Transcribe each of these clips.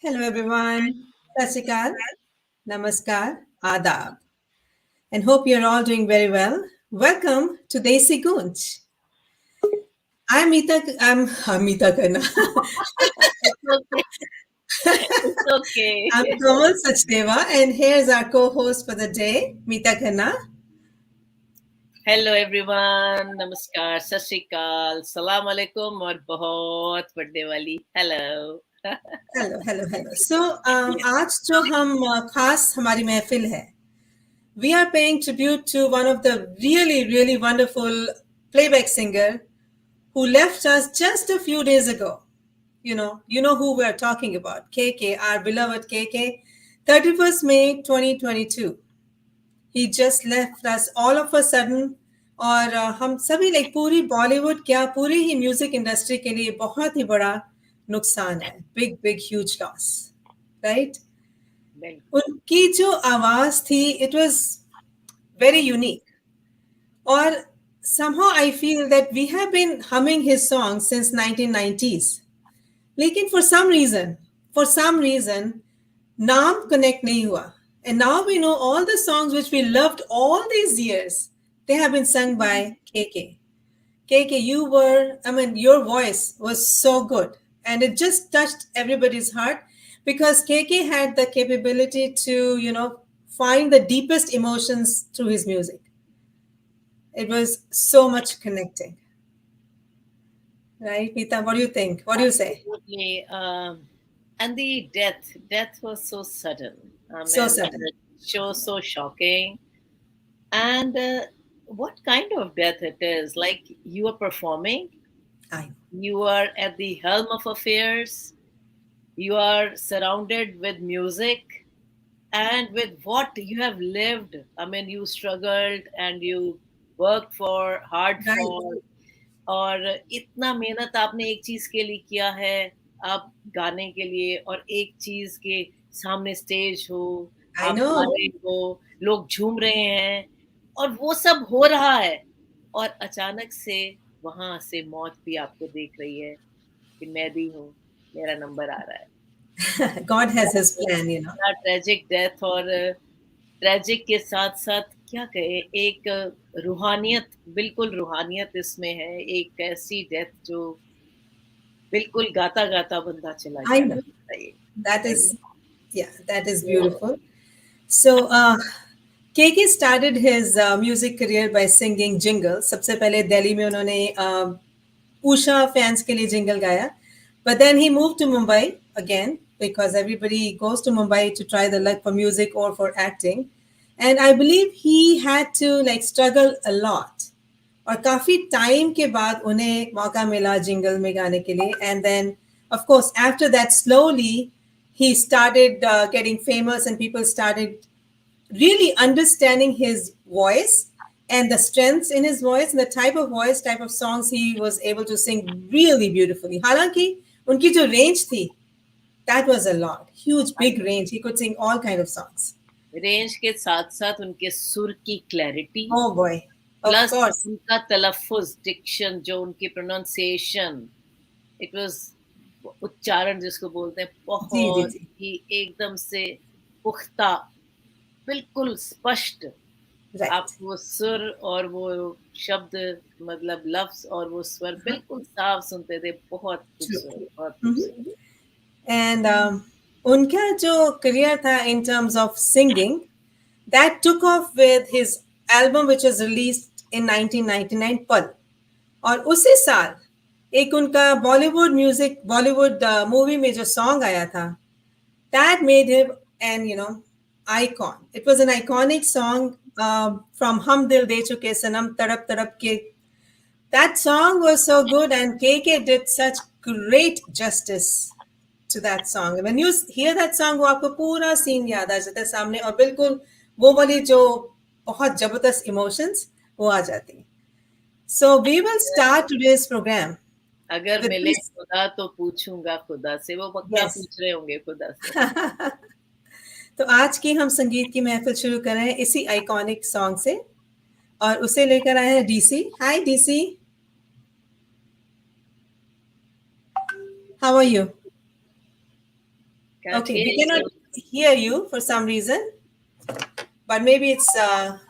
Hello everyone. Sat Shri Akal, Namaskar, Adab, and hope you're all doing very well. Welcome to DesiGoonj. I'm Meeta Khanna. It's okay. It's okay. I'm Kamal Sachdeva, and here's our co-host for the day, Meeta Khanna. Hello everyone. Namaskar. Sat Shri Akal. Salam alaikum और बहुत birthday वाली. Hello. Hello. So, आज जो हम खास हमारी महफिल है, we are paying tribute to one of the really wonderful playback singer who left us just a few days ago. You know who we're talking about. KK, our beloved KK. 31st May 2022. He just left us all of a sudden. और हम सभी like पूरी बॉलीवुड क्या पूरी ही music industry के लिए बहुत ही बड़ा नुकसान है. Big huge loss, right. उनकी जो आवाज थी, इट वाज वेरी यूनिक. और somehow I feel that we have been humming his songs since 1990s. लेकिन for some reason नाम connect नहीं हुआ. And now we know all the songs which we loved all these years, they have been sung by KK. KK, your voice was so good, and it just touched everybody's heart because KK had the capability to, find the deepest emotions through his music. It was so much connecting. Right, Meeta, what do you think? What do you say? Absolutely. And the death was so sudden. So And sudden. so shocking. And what kind of death it is? Like you are performing, I you are at the helm of affairs, you are surrounded with music, and with what you have lived. I mean, you struggled and you worked for hard right. for, और इतना मेहनत आपने एक चीज के लिए किया है, आप गाने के लिए, और एक चीज के सामने स्टेज हो, I आप गा know. रहे हो, लोग झूम रहे हैं, और वो सब हो रहा है, और अचानक से वहां से मौत भी आपको देख रही है कि मैं भी हूँ, मेरा नंबर आ रहा है. God has his plan. Tragic death, और ट्रेजिक के साथ साथ क्या कहे, एक रूहानियत, बिल्कुल रूहानियत इसमें है. एक ऐसी डेथ जो बिल्कुल गाता गाता बंदा चला I गया. know. बताइए. That is, yeah, that is beautiful. So, KK started his music career by singing jingles. सबसे पहले दिल्ली में उन्होंने उषा fans के लिए jingle गाया. But then he moved to Mumbai again because everybody goes to Mumbai to try the luck for music or for acting. And I believe he had to like struggle a lot. और काफी time के बाद उन्हें मौका मिला jingle में गाने के लिए. And then of course after that slowly he started getting famous and people started really understanding his voice and the strengths in his voice and the type of songs he was able to sing really beautifully. हालांकि उनकी जो range थी, that was a lot, huge big range. He could sing all kind of songs. Range के साथ साथ उनके सुर की clarity, Oh boy, of plus course. उनका तलफ़ुज़, डिक्शन, जो उनकी प्रोनाउंसिएशन, इट वाज, उच्चारण जिसको बोलते हैं, जी बहुत जी. ही एकदम से पुख्ता, बिल्कुल स्पष्ट. Right. आप वो सुर और वो शब्द, मतलब लफ्ज और वो स्वर बिल्कुल साफ सुनते थे. बहुत True. खूबसूरत, बहुत Mhm. खूबसूरत. And उनका जो career था in terms of singing, that took off with his album which was released in 1999, पल. और उसी साल एक उनका बॉलीवुड मूवी में जो सॉन्ग आया था, that made him an icon. It was an iconic song from हम दिल दे चुके सनम तड़प तड़प के. That song was so good, and KK did such great justice to that song. When you hear that song, वो आपको पूरा सीन याद आ जाता है सामने, और बिल्कुल वो वाली जो बहुत जबरदस्त emotions वो आ जाती हैं. So we will start today's program अगर with मिले this. खुदा तो पूछूंगा खुदा से, वो पक्का Yes. पूछ रहे होंगे खुदा से. तो आज की हम संगीत की महफिल शुरू कर रहे हैं इसी आइकॉनिक सॉन्ग से, और उसे लेकर आए हैं DC. Hi DC, how are you? Can't Okay, hear we cannot you. hear you for some reason, but maybe it's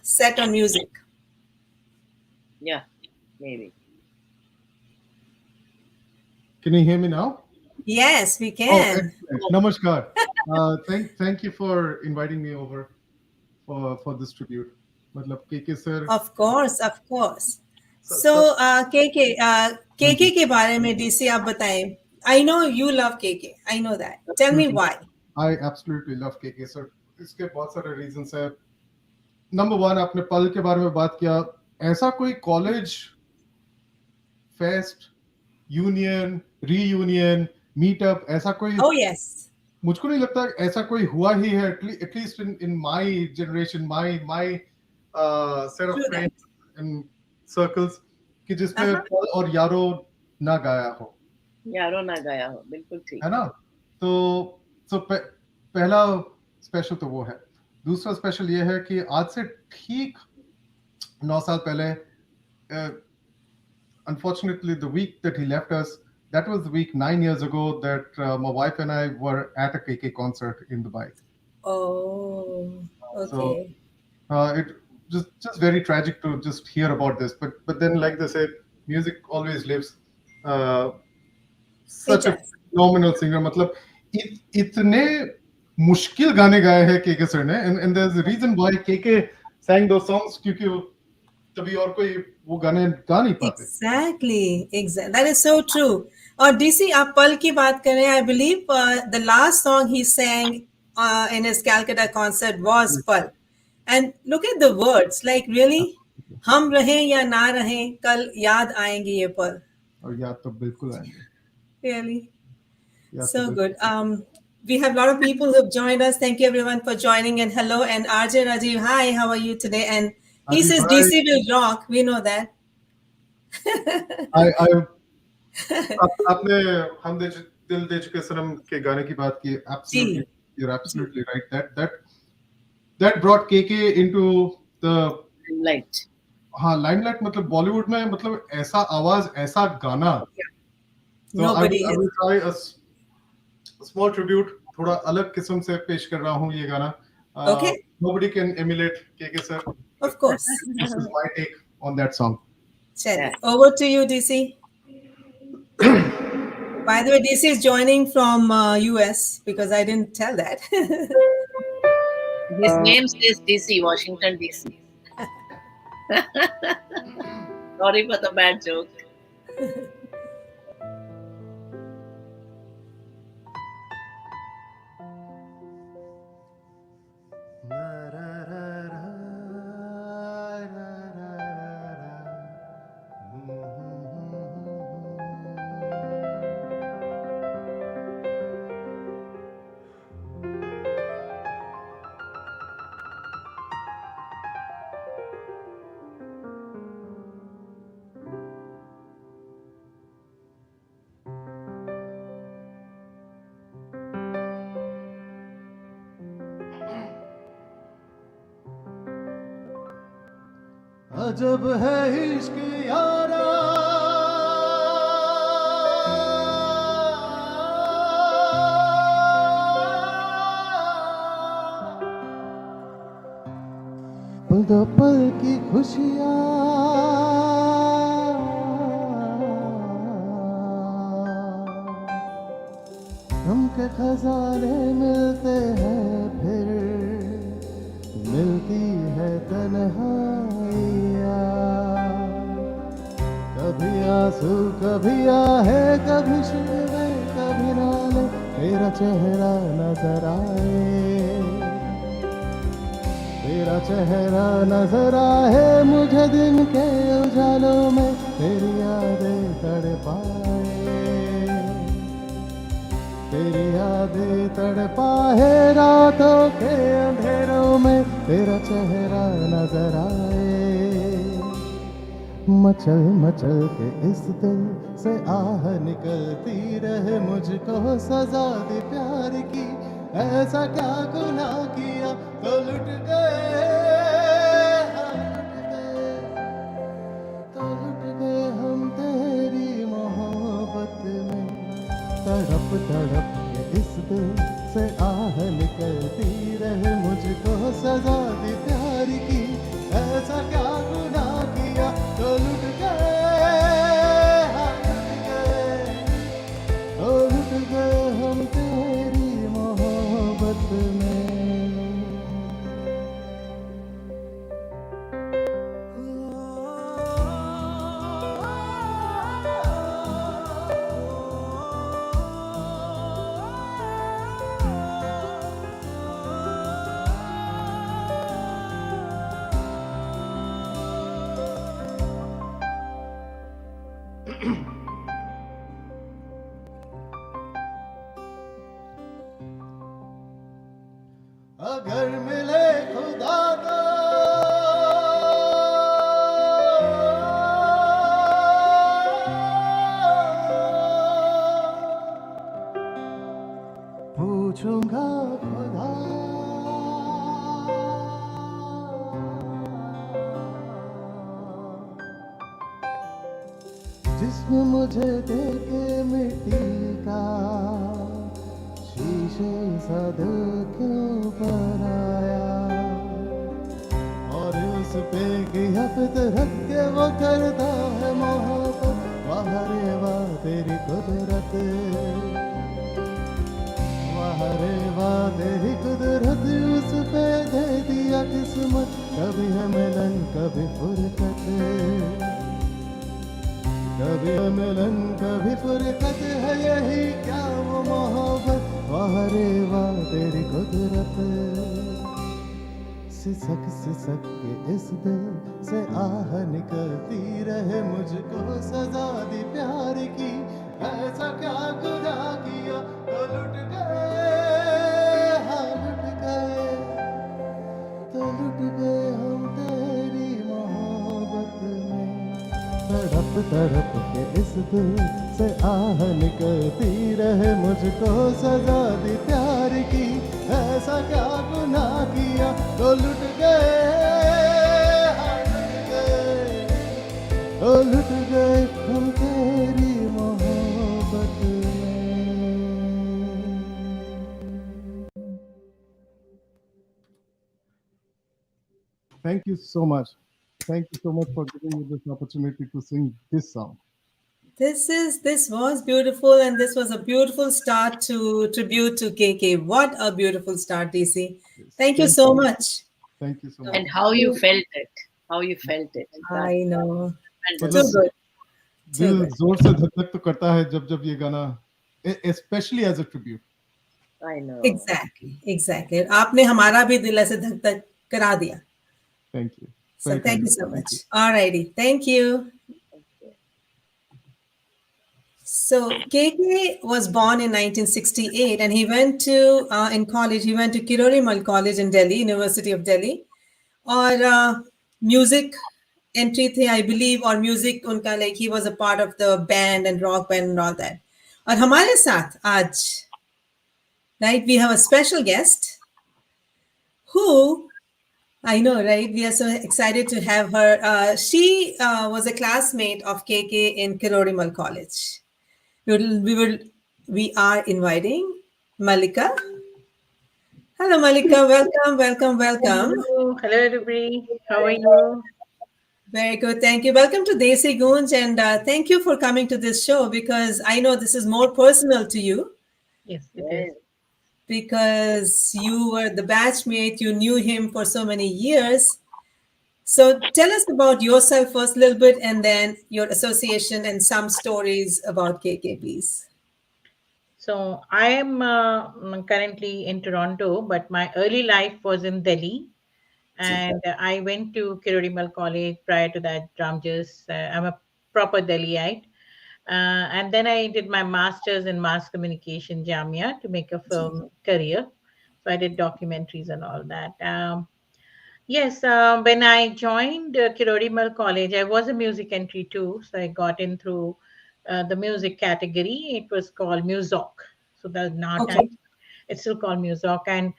set on music. Yeah, maybe. Can you hear me now? Yes, we Oh, can. excellent. Oh, Namaskar. Thank you for inviting me over for this tribute. मतलब KK sir. Of course, of course. सब So, हाँ KK जी. के बारे में DC आप बताएं. I know you love KK. I know that. Tell me Absolutely. why. I absolutely love KK sir. इसके बहुत सारे reasons हैं. नंबर वन, आपने पल के बारे में बात किया. ऐसा कोई college fest, union, reunion, meetup, ऐसा कोई, Oh, yes. मुझको नहीं लगता ऐसा कोई हुआ ही है, at least in my generation, my set of True that. Friends and circles, कि जिसमें Uh-huh. पल और यारो ना गाया हो, यारो ना गया हो, बिल्कुल ठीक. है ना? तो पहला स्पेशल तो वो है. दूसरा स्पेशल ये है कि आज से ठीक 9 साल पहले, unfortunately, the week that he left us, that was the week 9 years ago that my wife and I were at a KK concert in Dubai. Oh, So okay. it just very tragic to just hear about this. But then, like they say, music always lives. Uh, It such a does. phenomenal singer. मतलब इतने मुश्किल गाने गाए हैं KK sir ने, and there's a reason why KK sang those songs, क्योंकि तभी और कोई वो गाने गा नहीं पाते. Exactly. Exactly. That is so true. और DC, आप पल की बात करें, I believe the last song he sang in his Calcutta concert was Pal. And look at the words. Like, really? हम रहें या ना रहें, कल याद आएंगे ये पल. और याद तो बिल्कुल आएंगे. Really? याद तो So good. बिल्कुल. We have a lot of people who have joined us. Thank you everyone for joining. And hello. And RJ Rajiv, hi, how are you today? And he अजीब says भाई, DC will rock. We know that. I आपने हम दिल दे चुके सनम के गाने की बात की. Absolutely, G. you're G. absolutely right. That brought KK into the, Light. हाँ, limelight. मतलब बॉलीवुड में, मतलब ऐसा आवाज, ऐसा गाना. So Nobody I is. will try a small tribute. थोड़ा अलग किस्म से पेश कर रहा हूँ ये गाना. Okay. Nobody can emulate KK sir. Of course. This is my take on that song. Chali. Yeah. Over to you, DC. By the way, DC is joining from US because I didn't tell that. His name says DC, Washington DC. Sorry for the bad joke. अजब है इश्क यारा, पल दो पल की खुशियाँ, गम के खजाने मिलते हैं, फिर मिलती है तन्हाइयाँ. कभी आंसू, कभी आहे, कभी शिकवे, कभी नाले, तेरा चेहरा नजर आए, तेरा चेहरा नजर आए मुझे दिन के उजालों में, तेरी यादें तड़पाए, तेरी यादें तड़पाए रातों के अंधेरों में, तेरा चेहरा नजर आए. मचल मचल के इस दिल से आह निकलती रहे, मुझको सजा दी प्यार की, ऐसा क्या गुनाह किया तो लुट गए, तो लुट गए हम तेरी मोहब्बत में. तड़प तड़प के इस दिल से आह निकलती रहे, मुझको सजा दी प्यार की, ऐसा क्या गुनाह किया तो लुट गए, हाँ लुट गए, ओ लुट गए हम तेरी मोहब्बत में। अगर मिले खुदा तो पूछूंगा खुदा, जिसमें मुझे देके मिट्टी का शीशे सा दिल क्यों बनाया, और उस पे किया फितरत के वो करता है मोहब्बत, वाह रे वाह तेरी कुदरत, वाह रे वाह तेरी कुदरत, उस पे दे दिया किस्मत, कभी है मिलन कभी फुरकत, कभी है मिलन कभी फुरकत, है यही क्या वो मोहब्बत, वाह रे वाह तेरी कुदरत। सिसक सिसक के इस दिल से आह निकलती रहे, मुझको सजा दी प्यार की, ऐसा क्या गुनाह किया तो लुट गए, हाँ लुट गए, तो लुट गए हम तेरी मोहब्बत में। तड़प तड़प के इस दिल से आह निकलती रहे, मुझको सजा दी प्यार की, ऐसा क्या गुनाह किया तो लुट गए, हाँ लुट गए, तो लुट गए हम तेरी मोहब्बत में। Thank you so much. Thank you so much for giving me this opportunity to sing this song. This was beautiful, and this was a beautiful start to tribute to KK. What a beautiful start, DC. Yes. Thank you so much. Thank you so And much. how you felt it. How you felt it. That I know. Too tremendous. मतलब good. Too दिल good. जोर से धक धक तो करता है जब जब ये गाना, especially as a tribute. I know. Exactly. Exactly. आपने हमारा भी दिल ऐसे धक धक करा दिया. Thank you. So Very thank kind you of so you. Thank much. you. Alrighty. Thank you. Okay. So KK was born in 1968, and he went to in college. He went to Kirorimal College in Delhi, University of Delhi. और music entry थे I believe, और music उनका like ही was a part of the band and rock band and all that. और हमारे साथ आज right we have a special guest who I know, right? We are so excited to have her. She was a classmate of KK in Kirorimal College. We are inviting Malika. Hello, Malika. Welcome, welcome, welcome. Hello, hello everybody. How are you? Very good. Thank you. Welcome to DesiGoonj, and thank you for coming to this show, because I know this is more personal to you, Yes, it is. Yes. because you were the batchmate, you knew him for so many years. So tell us about yourself first a little bit, and then your association and some stories about KK, please. So I am currently in Toronto, but my early life was in Delhi, and I went to Kirurimal College. Prior to that, Ramjas. I'm a proper Delhiite, and then I did my masters in mass communication, Jamia, to make a film career. So I did documentaries and all that. Yes, when I joined Kirorimal College, I was a music entry too. So I got in through the music category. It was called Musoc. So that's now Okay. time. It's still called Musoc. And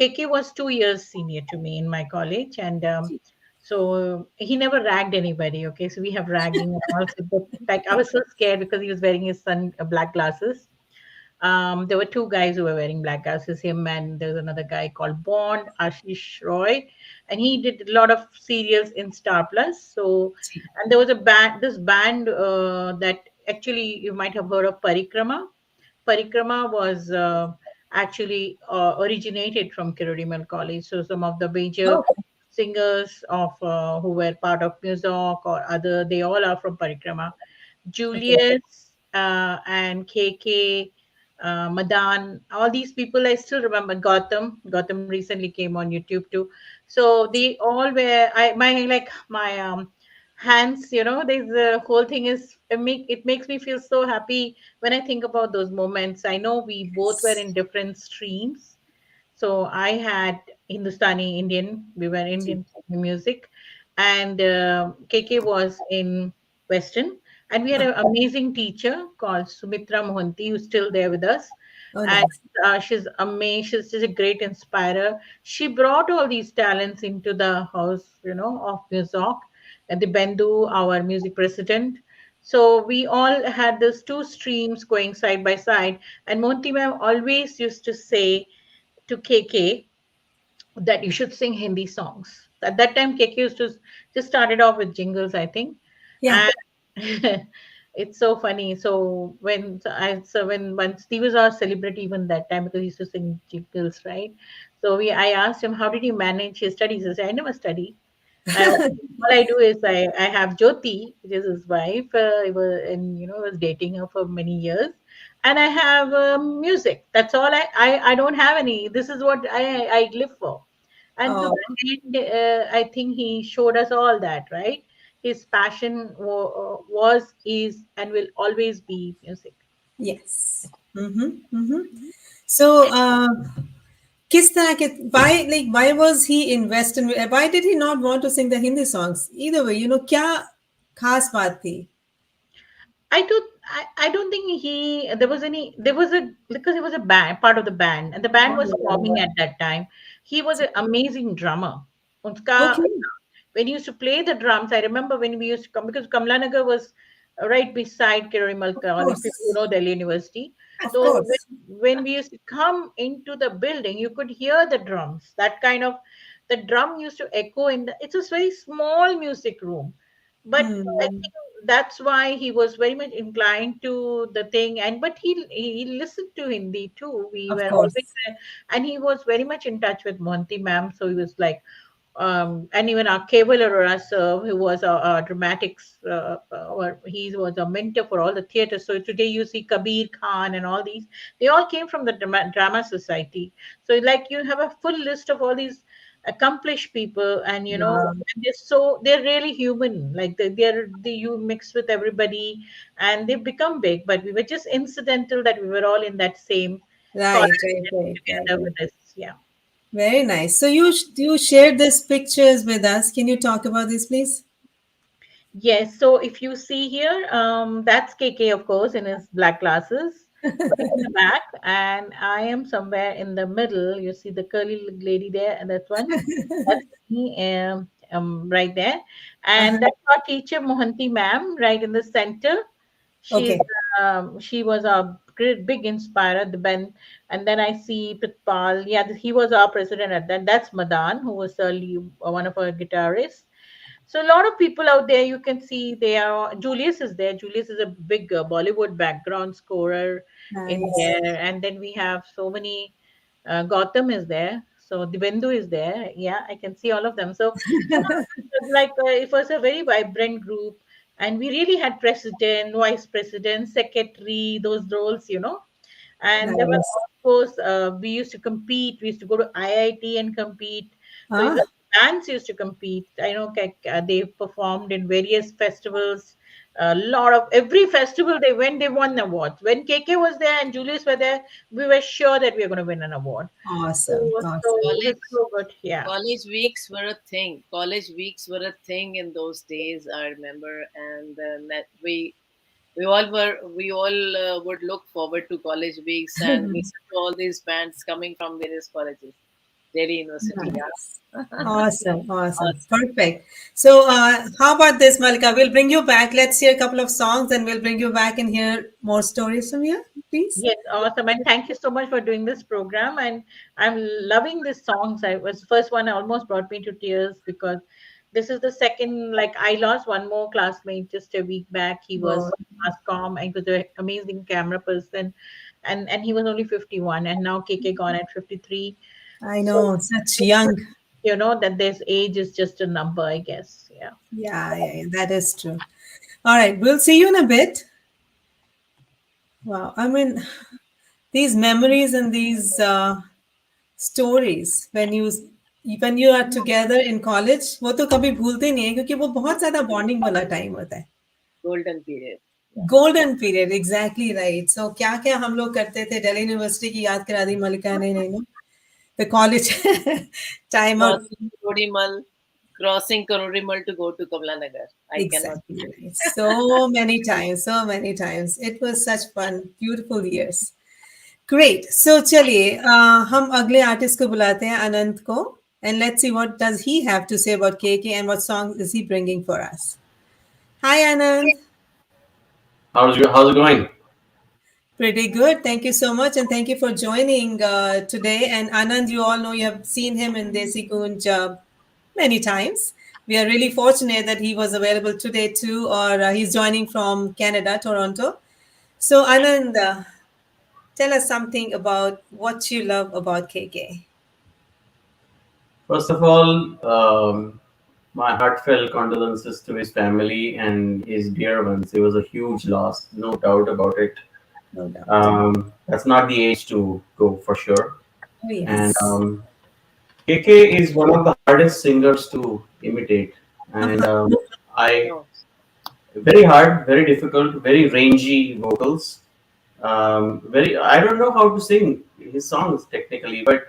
KK was 2 years senior to me in my college. And so he never ragged anybody. Okay. So we have ragging and all. So like I was so scared because he was wearing his sun black glasses. There were two guys who were wearing black glasses, him and there was another guy called Bond, Ashish Roy, and he did a lot of serials in Star Plus. So, जी. and there was a band, this band that actually you might have heard of, Parikrama. Parikrama was actually originated from Kirurimal College. So some of the major Okay. singers of who were part of Music or other, they all are from Parikrama. Okay. Julius and KK, Madan, all these people I still remember. Gautam, Gautam recently came on YouTube too. So they all were my hands. You know, there's the whole thing is it makes me feel so happy when I think about those moments. I know we both were Yes. in different streams. So I had Hindustani Indian, we were जी. Indian music, and KK was in Western. And we had an amazing teacher called Sumitra Mohanty, who's still there with us. Oh, And nice. she's amazing. She's just a great inspirer. She brought all these talents into the house, of music. And the Bendu, our music president. So we all had those two streams going side by side. And Monty ma'am always used to say to KK that you should sing Hindi songs. At that time, KK used to just started off with jingles, I think, Yeah. and it's so funny. So when once he was our celebrity even that time because he used to sing jingles, right? So I asked him how did he manage his studies. He said, I never study. All I do is I have Jyoti, which is his wife, was dating her for many years, and I have music. That's all. I don't have any. This is what I live for. And to Oh, that end, I think he showed us all that, right? His passion was, is, and will always be music. yes. Mm-hmm. Mm-hmm. So, किस तरह के why was he in Western? Why did he not want to sing the Hindi songs? Either way, क्या खास बात थी? I don't think there was a because he was a band part of the band and the band was forming Oh, at that time. He was an amazing drummer. Uska, okay. when he used to play the drums, I remember when we used to come because Kamla Nagar was right beside Kirurimal Of College, people who course. know Delhi University. Of So course. when we used to come into the building, you could hear the drums. That kind of the drum used to echo in the. It's a very small music room, but I Hmm. think that's why he was very much inclined to the thing. And but he listened to Hindi too. We Of were always course. there, and he was very much in touch with Monty ma'am. So he was like and even our Keval Arora sir, who was a dramatics, or he was a mentor for all the theatre. So today you see Kabir Khan and all these, they all came from the drama society. So like you have a full list of all these accomplished people, and Wow. they're really human. Like you mix with everybody, and they've become big. But we were just incidental that we were all in that same Right, college right, right, right, together right. with this. Yeah. Very nice. So you shared these pictures with us. Can you talk about this, please? Yes, so if you see here, that's KK, of course, in his black glasses, right in the back, and I am somewhere in the middle. You see the curly lady there, and that's one. That's me, right there, and Uh-huh. that's our teacher Mohanty ma'am, right in the center. She's Okay. she was a great big inspirer. The Ben, and then I see Pitpal. Yeah, he was our president at that. That's Madan, who was one of our guitarists. So a lot of people out there, you can see they are. Julius is there. Julius is a big Bollywood background scorer in Nice. there, and then we have so many. Gautam is there. So Divendu is there. Yeah, I can see all of them. So it was a very vibrant group, and we really had president, vice president, secretary, those roles, and there were, Nice. of course, we used to compete. We used to go to IIT and compete. So even Ah, bands used to compete. I know they performed in various festivals. A lot of every festival they went, they won awards. When KK was there and Julius were there, we were sure that we were going to win an award. awesome. So Awesome. it was College so good. Yeah. college weeks were a thing. College weeks were a thing in those days. I remember, and that we all would look forward to college weeks and listen to all these bands coming from various colleges. Delhi University. Nice. Yeah. Awesome, awesome. Awesome. Perfect. So, how about this, Malika? We'll bring you back. Let's hear a couple of songs and we'll bring you back and hear more stories from you, please. Yes, awesome. And thank you so much for doing this program. And I'm loving these songs. I was first one almost brought me to tears because this is the second, like I lost one more classmate just a week back. He Oh, was Ascom and he was an amazing camera person. And he was only 51 and now KK gone at 53. I So know, such young. you know that this age is just a number, I guess. Yeah. Yeah, yeah, yeah, that is true. All right, we'll see you in a bit. Wow, I mean, these memories and these stories when you are together in college, वो तो कभी भूलते नहीं है क्योंकि वो बहुत ज्यादा बॉन्डिंग वाला टाइम होता है. Golden period. Yeah. Golden period exactly right. So क्या क्या हम लोग करते थे. दिल्ली यूनिवर्सिटी की याद करा दी मलिका ने. नहीं the college time out. Crossing Kororimal, crossing Kororimal to go to Kamlanagar. I cannot. Exactly right. So many times. It was such fun, beautiful years. Great. So चलिए हम अगले आर्टिस्ट को बुलाते हैं अनंत को. And let's see what does he have to say about KK and what songs is he bringing for us. Hi Anand. How's it going? Pretty good. Thank you so much. And thank you for joining today. And Anand, you all know you have seen him in DesiGoonj many times. We are really fortunate that he was available today too, or he's joining from Canada, Toronto. So Anand, tell us something about what you love about KK. First of all, my heartfelt condolences to his family and his dear ones. It was a huge loss, no doubt about it. No doubt. That's not the age to go for sure. Oh, yes. And KK is one of the hardest singers to imitate, and I No. very hard, very difficult, very rangy vocals. Very, I don't know how to sing his songs technically, but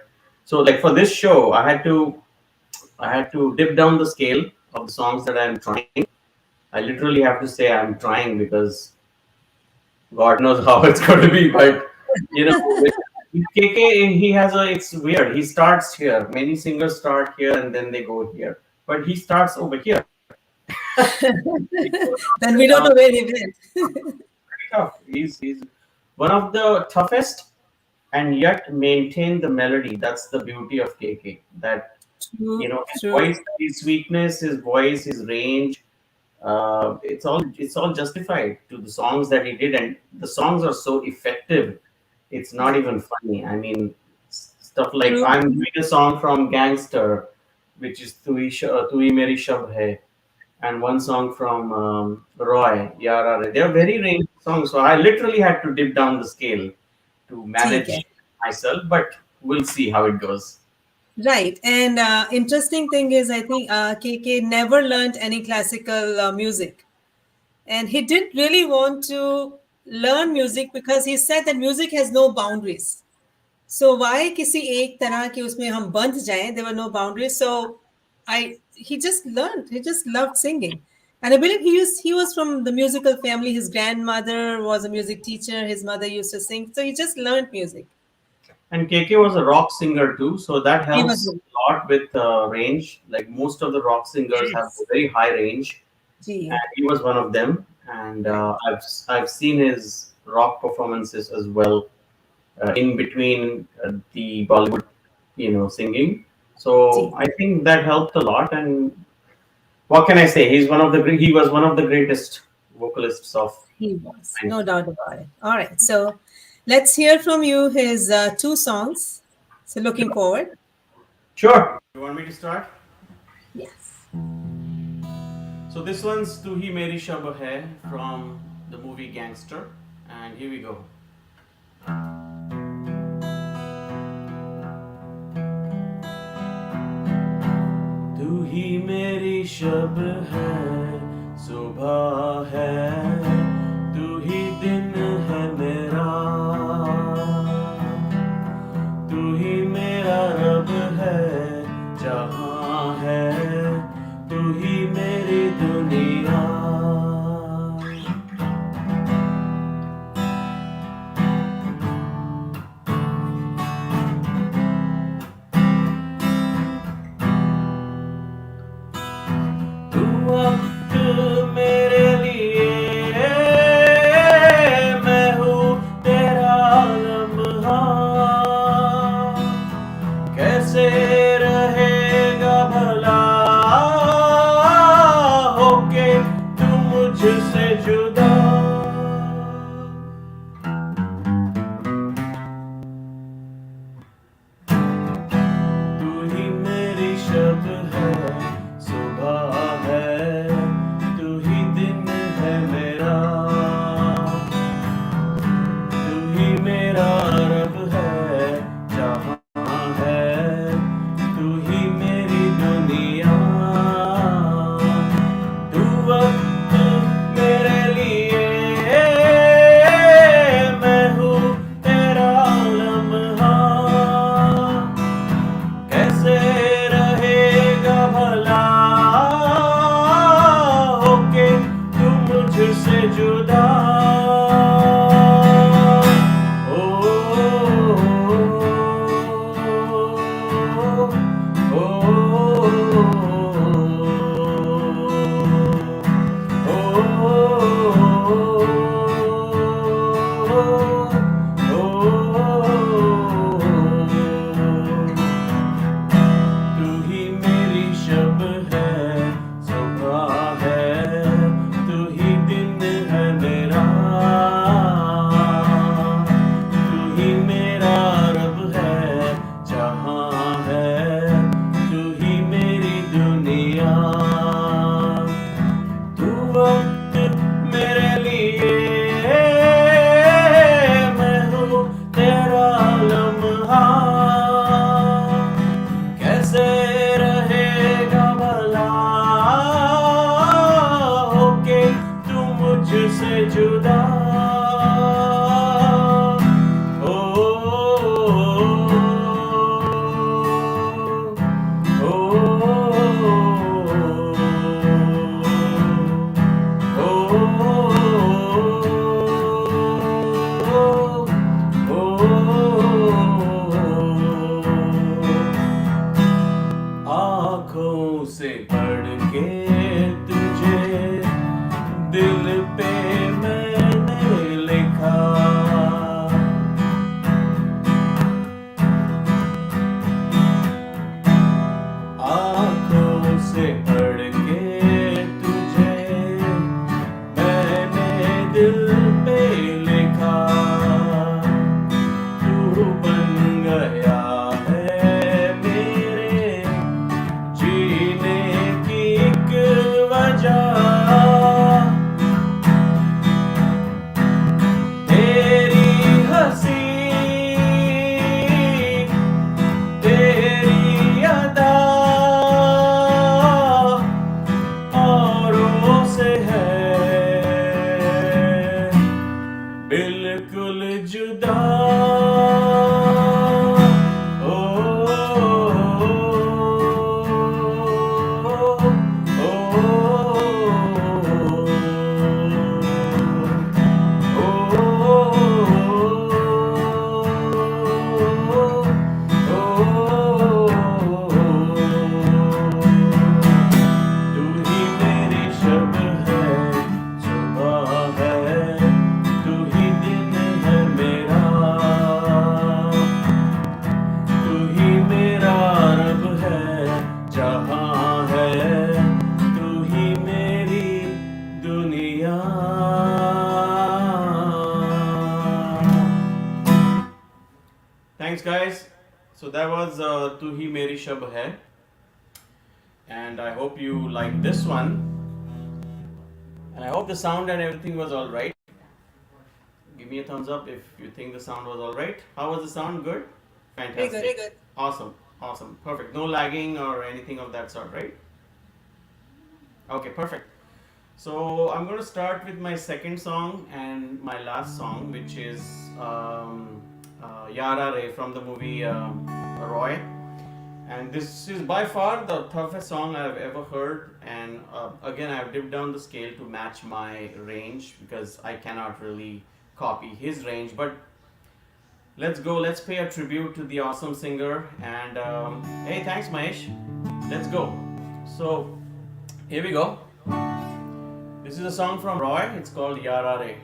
so like for this show, I had to dip down the scale of the songs that I'm trying. I literally have to say I'm trying because God knows how it's going to be. But you know, with KK, it's weird. He starts here. Many singers start here and then they go here, but he starts over here. Then we don't know where he went. Tough. He's one of the toughest, and yet maintain the melody. That's the beauty of KK. That True, his true. voice, his sweetness, his voice, his range. It's all justified to the songs that he did, and the songs are so effective. It's not even funny. I mean, stuff like True. I'm doing a song from Gangster, which is "Tu Hi Meri Shab Hai," and one song from Roy Yara Re. They're very range songs, so I literally had to dip down the scale to ठीक है. manage myself. But we'll see how it goes. Right. And interesting thing is, I think KK never learned any classical music. And he didn't really want to learn music because he said that music has no boundaries. So why किसी एक तरह के उसमें हम बंध जाएं? There were no boundaries. So he just learned. He just loved singing. And I believe he was from the musical family. His grandmother was a music teacher. His mother used to sing. So he just learned music. And KK was a rock singer too, so that He was helps a lot with range. Like most of the rock singers have Yes. a very high range, Gee. and he was one of them. And I've seen his rock performances as well in between the Bollywood, singing. So I think that helped a lot. And what can I say? He was one of the greatest vocalists of. He was, no doubt about it. All right, so let's hear from you his two songs. So looking forward. Sure. You want me to start? Yes. So this one's "Tu Hi Meri Shab Hai" from the movie Gangster, and here we go. तू ही मेरी शब है, सुबह है, तू ही दिन है मेरा, तू ही मेरा रब है, जहां है, तू ही मेरी दुनिया. तू ही मेरी शब है, सुबह है, तू ही दिन है मेरा, तू ही मेरा रब है, जहां है, तू ही मेरी दुनिया। तू वक्त मेरे लिए, मैं हूँ तेरा लम्हा, कैसे रहेगा भला होके तू मुझसे जुदा। ओ, आँखों से पढ़ के तुझे दिल पे मैंने लिखा, आँखों से पढ़ के तुझे मैंने दिल पे लिखा। तू बन गया है मेरे जीने की एक वजह, तेरी हंसी, तेरी अदा औरों से है बिल्कुल जुदा। ओ, तू ही मेरी शब है, सुबह है, तू ही दिन है मेरा, तू ही मेरा रब है, जहां है, तू ही मेरी दुनिया। Thanks guys. So that was Tu Hi Meri Shab Hai, and I hope you like this one, and I hope the sound and everything was all right. Give me a thumbs up if you think the sound was all right. How was the sound? Good? Very Fantastic. good. Awesome. Awesome. Perfect. No lagging or anything of that sort, right? Okay, perfect. So I'm going to start with my second song and my last song, which is Yara Re from the movie Roy. And this is by far the toughest song I've ever heard. And again, I've dipped down the scale to match my range because I cannot really copy his range. But let's go. Let's pay a tribute to the awesome singer. And hey, thanks, Mahesh. Let's go. So here we go. This is a song from Roy. It's called Yara Re.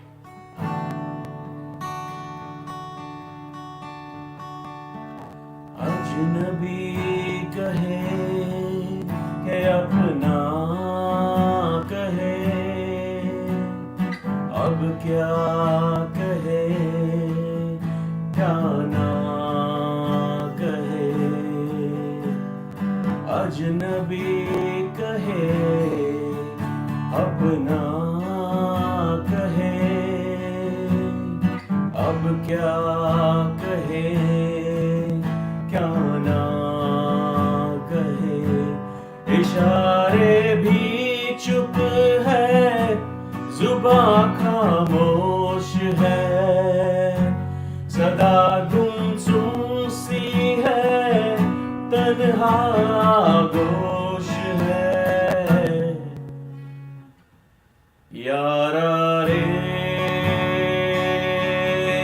अजनबी कहे के अपना कहे, अब क्या कहे क्या ना कहे, अजनबी कहे अपना कहे, अब क्या कहे क्या ना कहे, इशारे भी चुप है, जुबां खामोश है, सदा गुमसुम सी है, तन्हा गोश है। यारा रे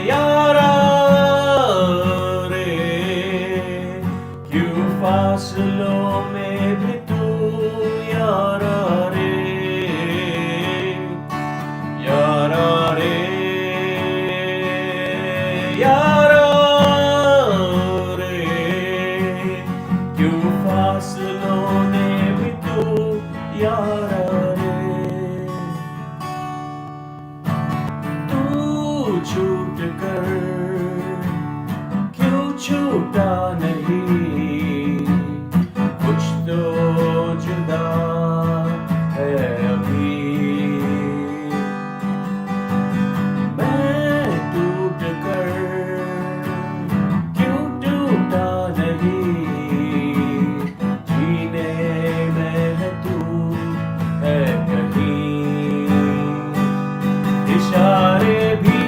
यारा रे, क्यों फासलों में भी तू यारा रे, यारा रे यारा रे क्यों फासलों ने भी तू यारा रे तू छूट कर क्यों छूटा नहीं कुछ तो जुदा है अभी मैं टूट कर क्यों टूटा नहीं जीने में है तू है कहीं इशारे भी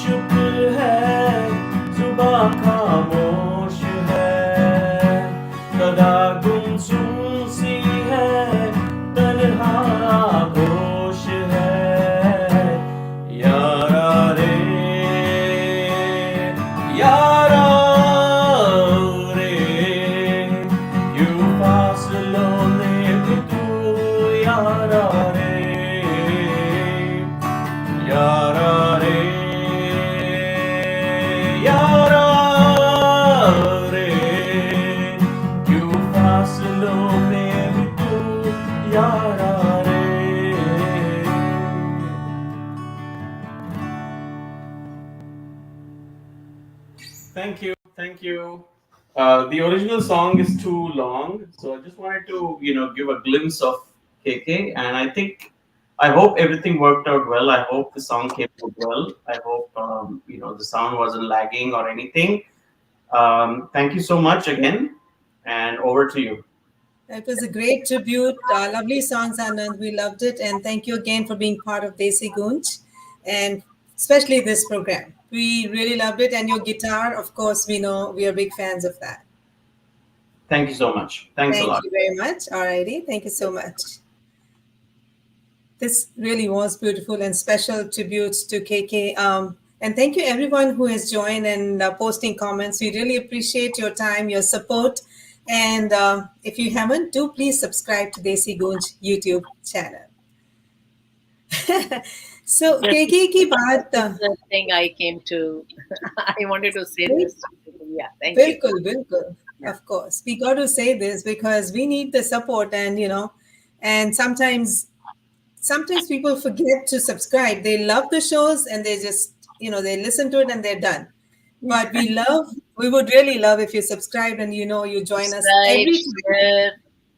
चुप है जुबां खामोश है सदा गुमसुम सी है तन्हा आगोश है यारा रे यारा रे क्यों फासलों में भी तू यारा रे यारा रे यारा रे क्यों फासलों में भी तू यारा रे Thank you, thank you. The original song is too long, so I just wanted to, give a glimpse of KK, and I hope everything worked out well. I hope the song came out well. I hope, the sound wasn't lagging or anything. Thank you so much again, and over to you. It was a great tribute. Lovely songs, Anand. We loved it. And thank you again for being part of DesiGoonj and especially this program. We really loved it. And your guitar, of course, we know we are big fans of that. Thank you so much. Thanks a Thank lot. you very much. Alrighty. Thank you so much. This really was beautiful and special tributes to KK. And thank you everyone who has joined and posting comments. We really appreciate your time, your support. And if you haven't, do please subscribe to DesiGoonj YouTube channel. So KK ki baat The thing I came to, I wanted to say this. Yeah, thank you. bilkul, bilkul. Of course, we got to say this because we need the support, and and sometimes people forget to subscribe. They love the shows and they just they listen to it and they're done. But we would really love if you subscribe and you join us Subscribe, every time. share,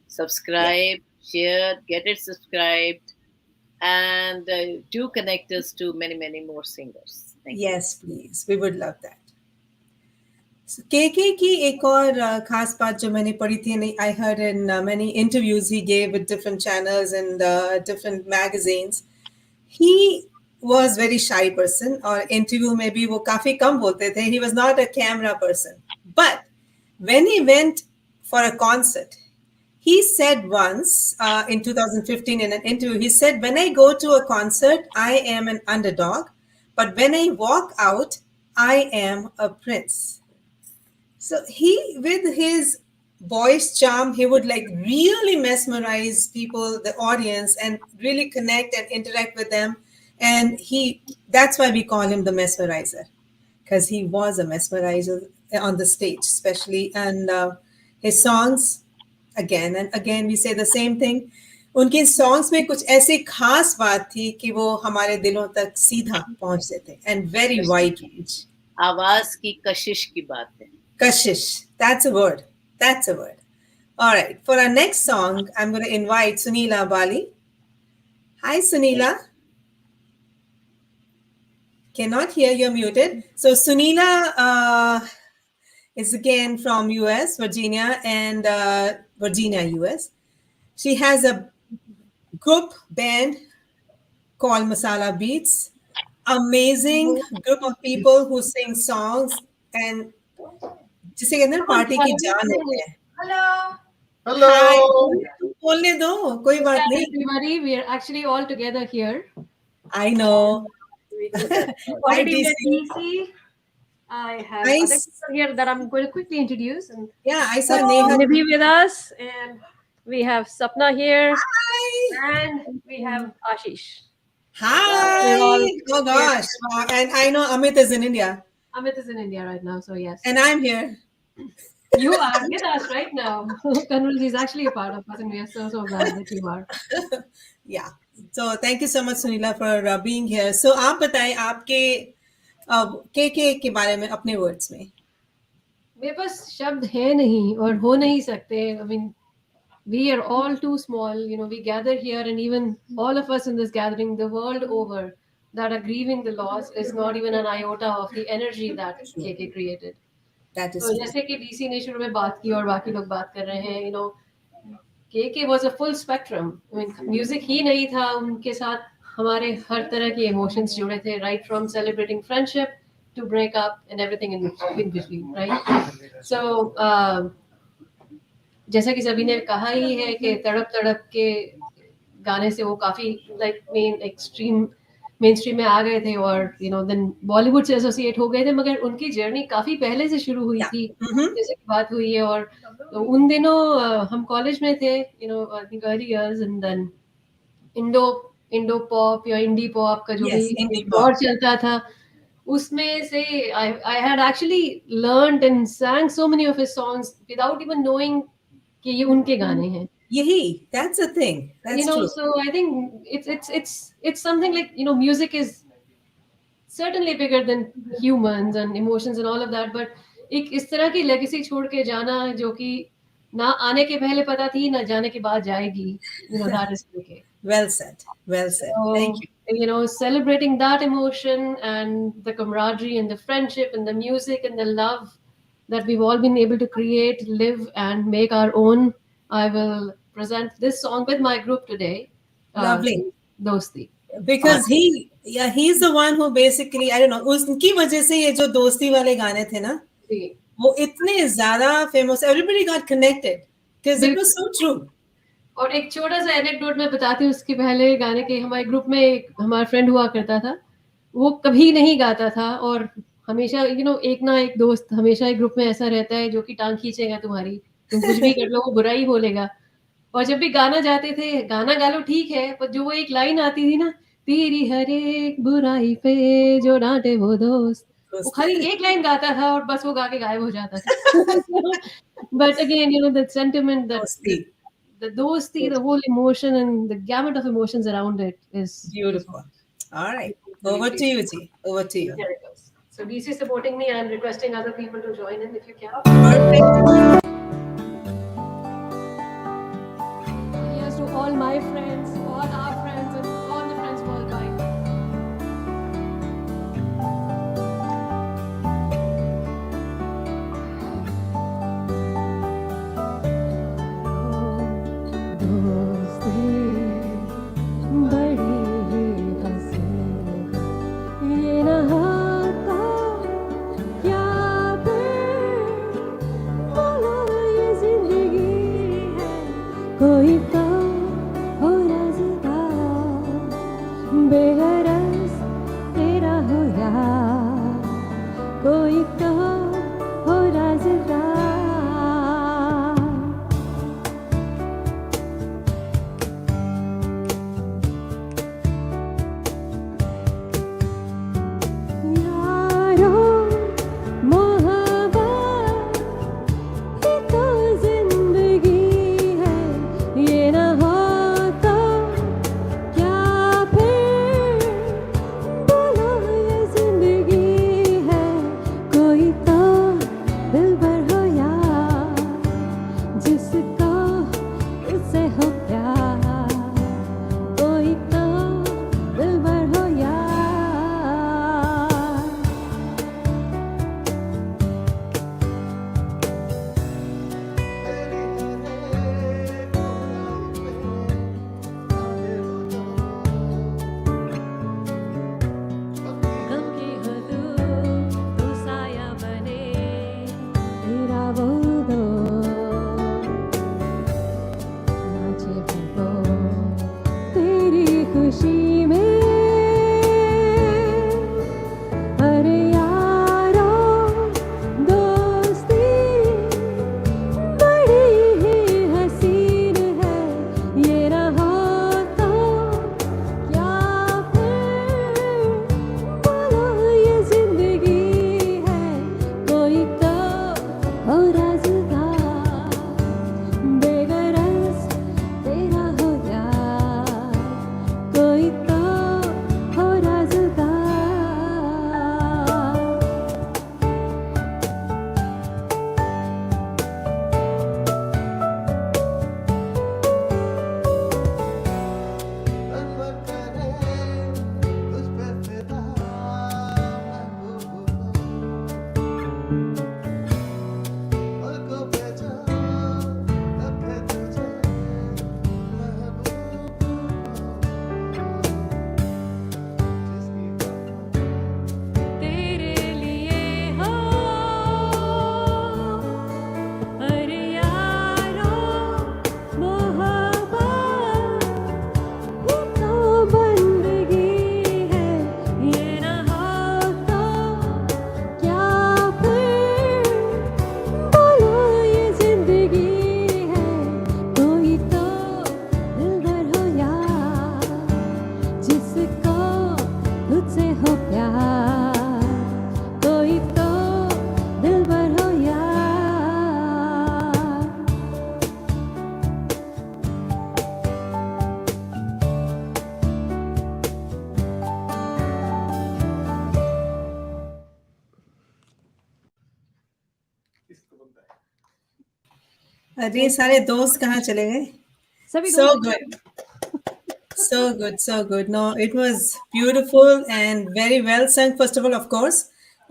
subscribe, share, get it subscribed, and do connect us to many, many more singers. Thank you. Yes, please. We would love that. So, KK की एक और खास बात जो मैंने पढ़ी थी, and I heard in many interviews he gave with different channels and different magazines. He was very shy person, और interview में भी वो काफी कम बोलते थे. He was not a camera person. But when he went for a concert, he said once in 2015 in an interview, he said, when I go to a concert, I am an underdog. But when I walk out, I am a prince. So he, with his voice charm, he would like really mesmerize people, the audience, and really connect and interact with them. And that's why we call him the mesmerizer, because he was a mesmerizer on the stage, especially. And his songs, again and again, we say the same thing. उनके songs में कुछ ऐसी खास बात थी कि वो हमारे दिलों तक सीधा पहुंचते थे. And very wide range. आवाज की कशिश की बात है. Kashish. That's a word. That's a word. All right. For our next song, I'm going to invite Sunila Bali. Hi, Sunila. Cannot hear, you're muted. So Sunila is again from US, Virginia, and Virginia, US. She has a group band called Masala Beats. Amazing group of people who sing songs and जिसे कहते हैं party की जान होते हैं. Hello. Hi. बोलने दो, कोई बात नहीं. Everybody, we are actually all together here. I know. Already DC. met DC. I have Nice. other people here that I'm going to quickly introduce. And Yeah, I saw Neha. Nibhi with us, and we have Sapna here, Hi. and we have Ashish. Hi. Oh gosh. And I know Amit is in India. Amit is in India right now, so yes. And I'm here. You are with us right now. Kanwal is actually a part of us, and we are so glad that you are. Yeah. So thank you so much, Sunila, for being here. So आप बताएं आपके के बारे में अपने words में. मेरे पास शब्द है नहीं और हो नहीं सकते. I mean, we are all too small. You know, we gather here, and even all of us in this gathering, the world over, that are grieving the loss, is not even an iota of the energy that KK created. That is तो true. जैसे कि DC ने शुरू में बात की और बाकी लोग बात कर रहे हैं, KK was a full spectrum. I mean, music ही नहीं था, उनके साथ हमारे हर तरह के इमोशंस जुड़े थे, right from celebrating friendship to break up and everything in between, right? So जैसा कि सभी ने कहा ही है कि तड़प तड़प के गाने से वो काफी लाइक मेन स्ट्रीम में आ गए थे और देन बॉलीवुड से एसोसिएट हो गए थे, मगर उनकी जर्नी काफी पहले से शुरू हुई थी, जैसे कि बात हुई है. और तो उन दिनों हम कॉलेज में थे, I think early years, and then Indo pop या इंडी पॉप का जो भी दौर चलता था, उसमें से I had actually learned and sang so many of his songs without even knowing कि ये उनके गाने हैं. यही, that's the thing. That's true. So I think it's something like, music is certainly bigger than humans and emotions and all of that, but एक इस तरह की legacy छोड़ के जाना जो कि ना आने के पहले पता थी ना जाने के बाद जाएगी, that is KK. Well said. Well said. Thank you. Celebrating that emotion and the camaraderie and the friendship and the music and the love that we've all been able to create, live, and make our own, I will present this song with my group today. Lovely. Dosti. Because he's the one who basically, I don't know, उसकी वजह से ये जो दोस्ती वाले गाने थे ना, वो इतने ज़्यादा famous, everybody got connected because it was so true. और एक छोटा सा एनेक्डोट मैं बताती हूँ उसके पहले गाने के. हमारे ग्रुप में एक हमारा फ्रेंड हुआ करता था, वो कभी नहीं गाता था और हमेशा एक ना एक दोस्त हमेशा एक ग्रुप में ऐसा रहता है जो कि टांग खींचेगा तुम्हारी, तुम कुछ भी कर लो वो बुरा ही बोलेगा. और जब भी गाना जाते थे, गाना गा लो ठीक है, पर जो वो एक लाइन आती थी ना, तेरी हर एक बुराई पे जो डांटे वो दोस्त, वो खाली एक लाइन गाता था और बस वो गा के गायब हो जाता था. But again the sentiment, the dosti, the whole emotion and the gamut of emotions around it is beautiful. All right, over to you, Ji. Over to you. There it goes. So DC is supporting me. I'm requesting other people to join in if you can. Perfect. Here's to all my friends, all our friends, and all the friends worldwide. कोई तो हो राज़दा बेगरज तेरा हो यार, कोई तो हो राज़दा. दिल भर हो अरे ये सारे दोस्त कहाँ चले गए? सभी So दोस्त good. So good, so good. No, it was beautiful and very well sung, first of all, of course.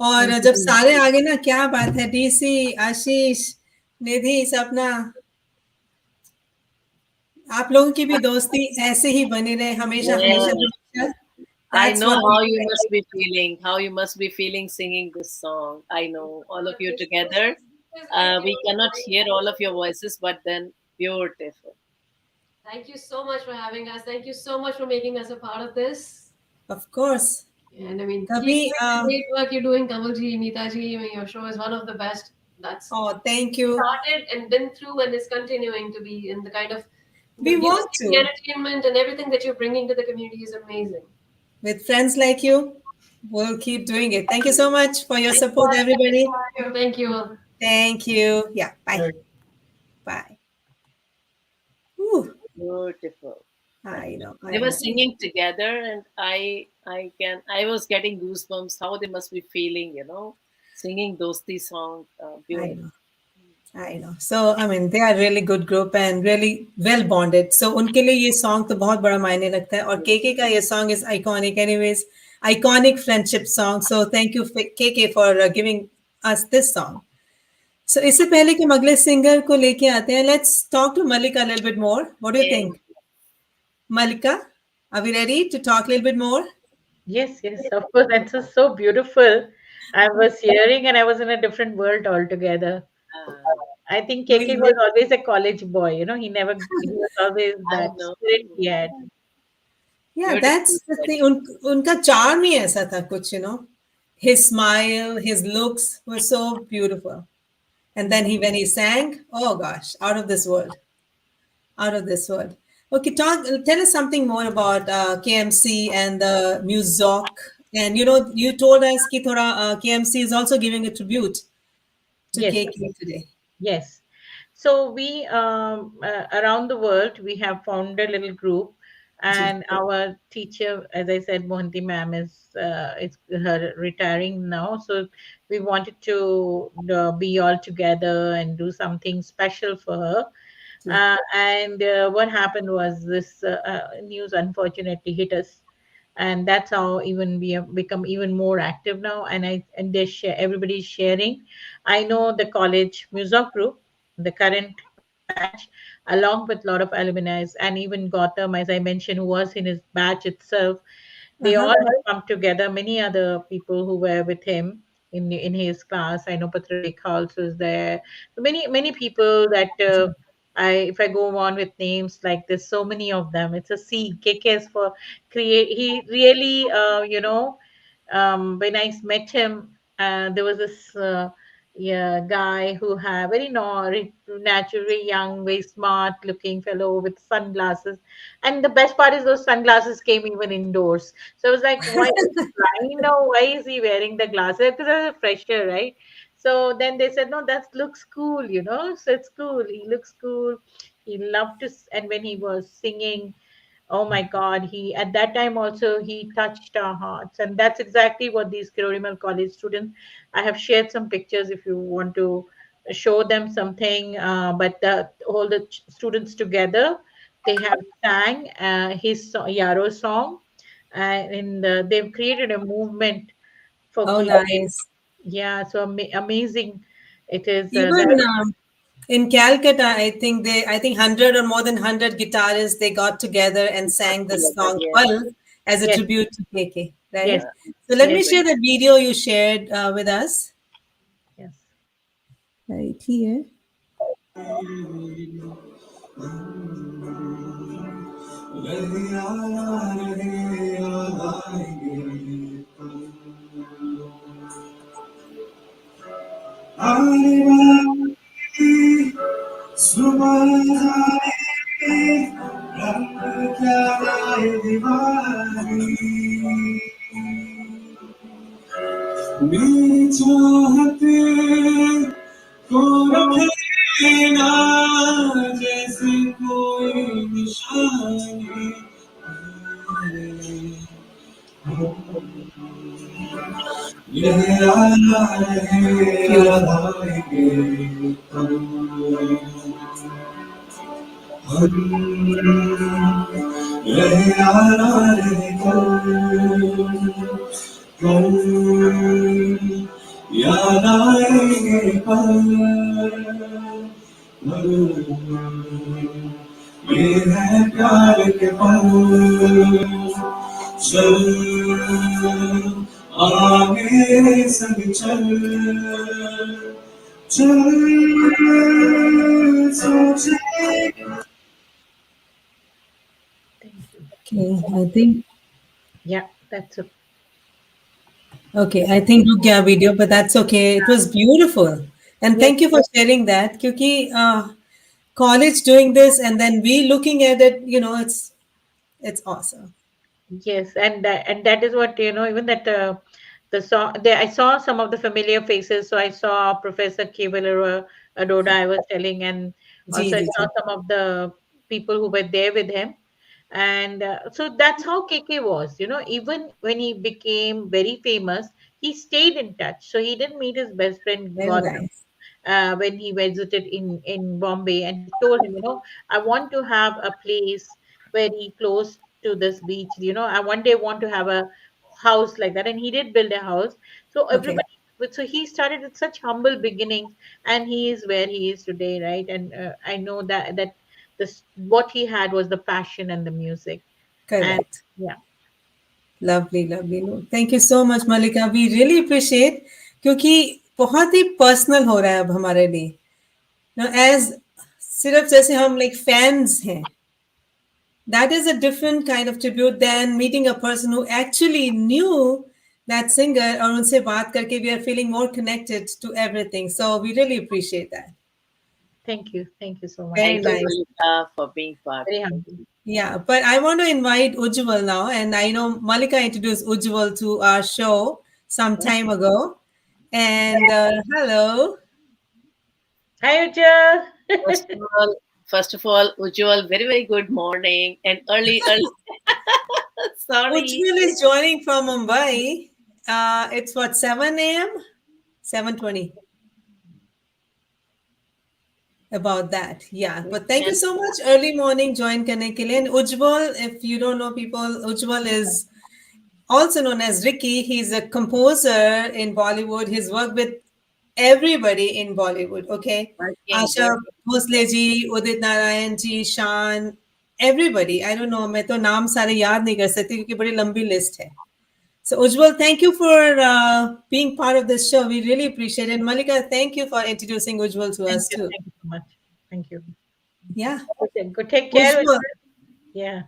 और थैंक जब यू सारे आगे ना, क्या बात है, डीसी, आशीष, निधि, सपना, आप लोगों की भी दोस्ती ऐसे ही बनी रहे हमेशा हमेशा Yes. हमेशा. I That's know what how we you like. must be feeling, how you must be feeling singing this song. I know all of you together. We cannot hear all of your voices, but then beautiful. Thank you so much for having us. Thank you so much for making us a part of this. Of course. And I mean, keep कभी doing the great work you're doing, Kamalji, Meetaji. I mean, your show is one of the best. That's oh, thank you. started and been through and is continuing to be. And the kind of the We want music, the to. entertainment, and everything that you're bringing to the community is amazing. With friends like you, we'll keep doing it. Thank you so much for your support, everybody. Thank you. Thank you. Yeah, bye. Bye. Whew. Beautiful. I know, They I were know. singing together, and I was getting goosebumps. How they must be feeling, singing Dosti song. I Beautiful. know. I know. So, I mean, they are really good group and really well bonded. So, उनके लिए ये song तो बहुत बड़ा मायने रखता है और केके का ये song is iconic anyways. Iconic friendship song. So, thank you KK for giving us this song. So, इससे पहले कि हम अगले सिंगर को लेके आते हैं, let's talk to Malika a little bit more. What do you Yes. think? Malika, are we ready to talk a little bit more? Yes, yes, of course. That's so beautiful. I was hearing and I was in a different world altogether. Uh, I think KK We'll, was always a college boy, he was always I that know. spirit he had. yeah, Beautiful that's the said. thing. उनका charm ही ऐसा था कुछ. His smile, his looks were so beautiful. And then when he sang, oh gosh, out of this world, out of this world. Okay, tell us something more about KMC and the Muzok. And you told us कि थोड़ा KMC is also giving a tribute to Yes, KK today. yes. So we around the world we have formed a little group, ji. and our teacher, as I said, Mohanty ma'am is her retiring now. So we wanted to be all together and do something special for her. Ji. And what happened was this news unfortunately hit us, and that's how even we have become even more active now. And they share, everybody's sharing. I know the college music group, the current batch, along with a lot of alumni, and even Gotham, as I mentioned, who was in his batch itself. They all Uh-huh. have come together. Many other people who were with him in his class. I know Patrika also is there. So many people that if I go on with names like this, so many of them. It's a C. KKS for create. He really, when I met him, there was this. Yeah, guy who had very naturally young, very smart looking fellow with sunglasses. And the best part is those sunglasses came even indoors. So I was like, why is he blind now? Why is he wearing the glasses? Because I was a fresher, right? So then they said, no, that looks cool. So it's cool. He looks cool. He loved to, and when he was singing, oh my God, he at that time also he touched our hearts. And that's exactly what these Kirorimal College students, I have shared some pictures if you want to show them something. But all the students together, they have sang Yaro song, and they've created a movement for Oh, KK. nice. Yeah, so amazing it is. Even in Calcutta, I think 100 or more than 100 guitarists, they got together and sang the Together, song yes. Pal as a Yes, tribute to KK, right? yes, So let me yes, share the video you shared with us. yes. Right here. मेरी चाहते को रखेगा जैसे कोई निशानी ये Beautiful. याद आएंगे पल ये है प्यार के पल चल आगे संग चल चल सोचे Thank you. Okay, I think Yeah, that's it. okay, I think रुक गया video, but that's okay. It was beautiful, and Yes, thank you for sharing that. क्योंकि college doing this and then we looking at it, it's awesome. yes, and that is what even that the song there I saw some of the familiar faces. So I saw Professor Keval Aroda I was telling, and ji also I ji saw ji. some of the people who were there with him. And so that's how KK was, even when he became very famous, he stayed in touch. So he didn't meet his best friend Very Gautam nice. when he visited in Bombay, and he told him, I want to have a place very close to this beach. I one day want to have a house like that, and he did build a house. So Okay, everybody, so he started with such humble beginnings, and he is where he is today, right? And I know that this what he had was the passion and the music, and correct. yeah, Lovely, lovely. No, thank you so much, Malika. We really appreciate क्योंकि बहुत ही personal हो रहा है अब हमारे लिए. Now, as सिर्फ जैसे हम like fans हैं, that is a different kind of tribute than meeting a person who actually knew that singer और उनसे बात करके we are feeling more connected to everything. So we really appreciate that. thank you so much. Very Thank you, nice. Malika, for being part. Very Thank humble. you. Yeah, but I want to invite Ujjwal now, and I know Malika introduced Ujjwal to our show some time ago. And hello, Hi, Uja. First of all, Ujjwal, very, very good morning and early. Sorry. Ujjwal is joining from Mumbai. It's what 7 a.m. 7:20 about that. Yeah, but thank you And so much. Early morning join करने के लिए. And Ujjwal, if you don't know people, Ujjwal is also known as Ricky. He's a composer in Bollywood. He's worked with everybody in Bollywood. Okay, working, Asha working. Bhosle ji, Udit Narayan ji, Shan, everybody. I don't know. मैं तो नाम सारे याद नहीं कर सकती क्योंकि बड़ी लंबी list है. So Ujjwal, thank you for being part of this show. We really appreciate it. Malika, thank you for introducing Ujjwal to us too. Thank you so much. Thank you. Yeah, Okay, good. Take care. Ujjwal, Ujjwal. Yeah.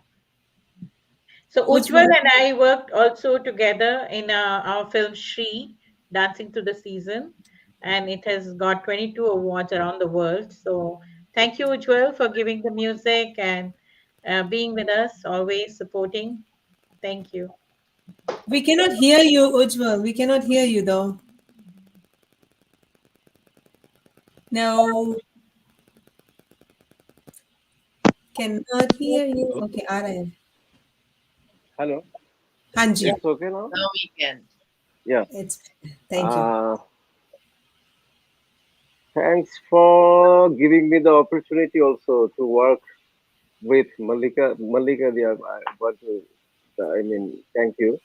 So Ujjwal Ujjwal. and I worked also together in our film Shri, Dancing to the Season, and it has got 22 awards around the world. So thank you, Ujjwal, for giving the music and being with us, always supporting. Thank you. We cannot hear you, Ujjwal. We cannot hear you though. No, cannot hear you. Okay, आ रहा है. Hello, हाँ जी, Yeah, it's okay now? now we can. Yeah. it's thank you. Uh, Thanks for giving me the opportunity also to work with Malika. Malika, I want to, thank you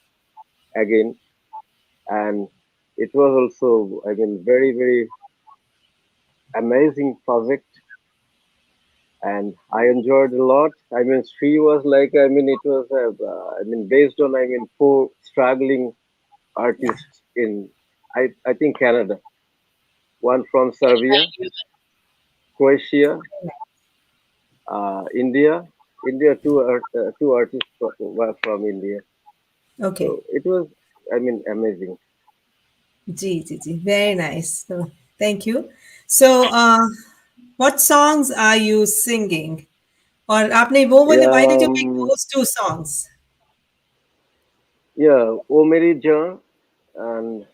again. And it was also, very, very amazing project. And I enjoyed a lot. She was like, it was, based on, four struggling Yeah, artists in, I think, Canada. One from Canada, Serbia, US. Croatia, India. India, two artists were from India. okay. So it was, amazing. Ji. Very nice. So, thank you. So, what songs are you singing? और आपने वो वाले, Yeah, why did you pick those two songs? yeah. O Meri Jaan and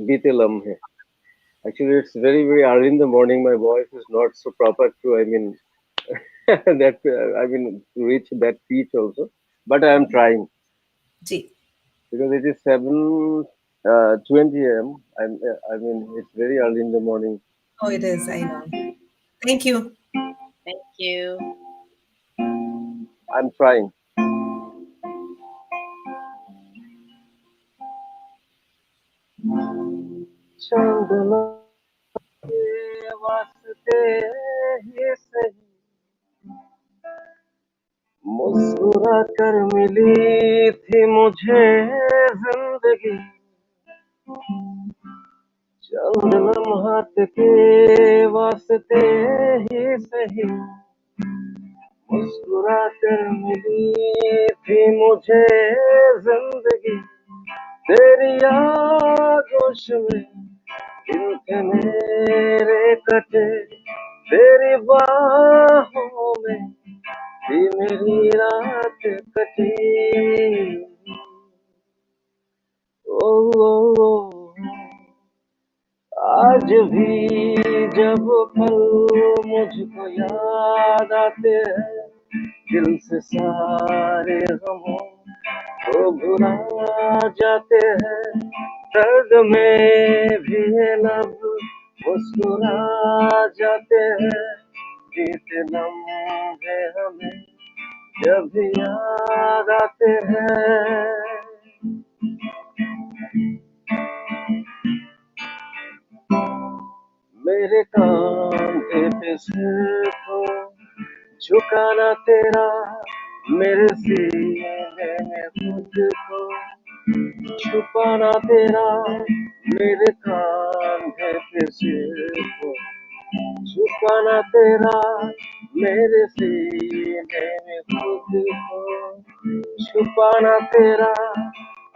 Beete Lamhe. Actually, it's very, very early in the morning. My voice is not so proper to, that, to reach that pitch also. But I am trying ji, because it is 7:30 20 a.m. I mean, it's very early in the morning. Oh, it is. I know. Thank you. Thank you. I'm trying. Chandna के वास्ते ही सही मुस्कुरा कर मिली थी मुझे जिंदगी चंद लम्हात के वास्ते ही सही मुस्कुरा कर मिली थी मुझे जिंदगी तेरी आगोश में दिल के मेरे कटे तेरी बाहों में भी मेरी रात कटी ओ, ओ, ओ आज भी जब पल मुझको याद आते हैं दिल से सारे गमों को भुला जाते हैं दर्द में भी ये लब मुस्कुरा जाते हैं बीते लम्हे हमें जब भी याद आते हैं मेरे कांधे पे सिर को झुकाना तेरा मेरे सीने में खुद को छुपाना तेरा मेरे कांधे पे सिर को झुकाना तेरा मेरे सीने में खुद को छुपाना तेरा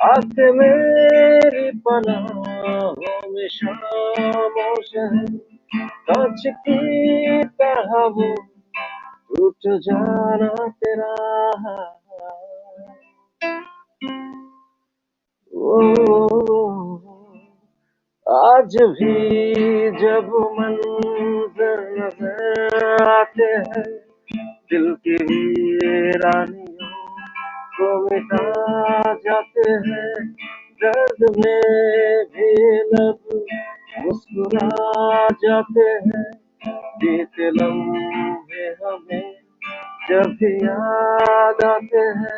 आके मेरी पनाहों में खामोश है कांच की तरह वो टूट जाना तेरा ओ, आज भी जब मंजर नजर आते हैं दिल की वीरानियों को मिटा जाते हैं दर्द में भी लब मुस्कुरा जाते हैं बीते लम्हे हमें जब भी याद आते हैं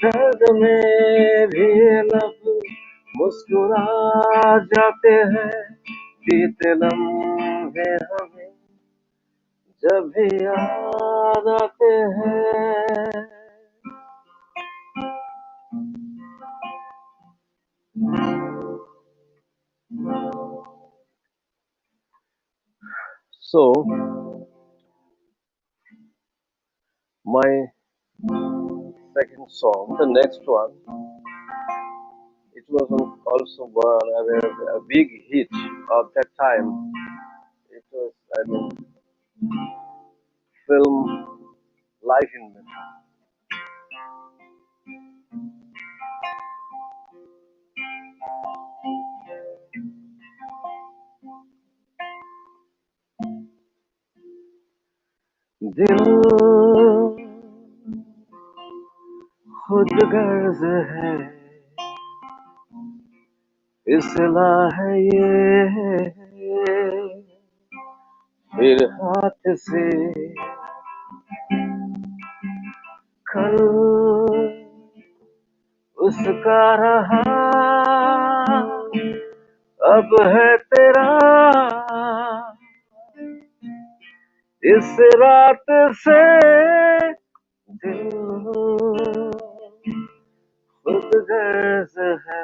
दर्द में भी लब मुस्कुरा जाते हैं बीते लम्हे हमें जब भी याद आते हैं So my second song, the next one, it was also a big hit of that time. It was, I mean, film Life in Memory. दिल खुद गर्ज है इस्लाह है ये फिर हाथ से खल उसका रहा अब है तेरा इस रात से दिल खुद गर्ज है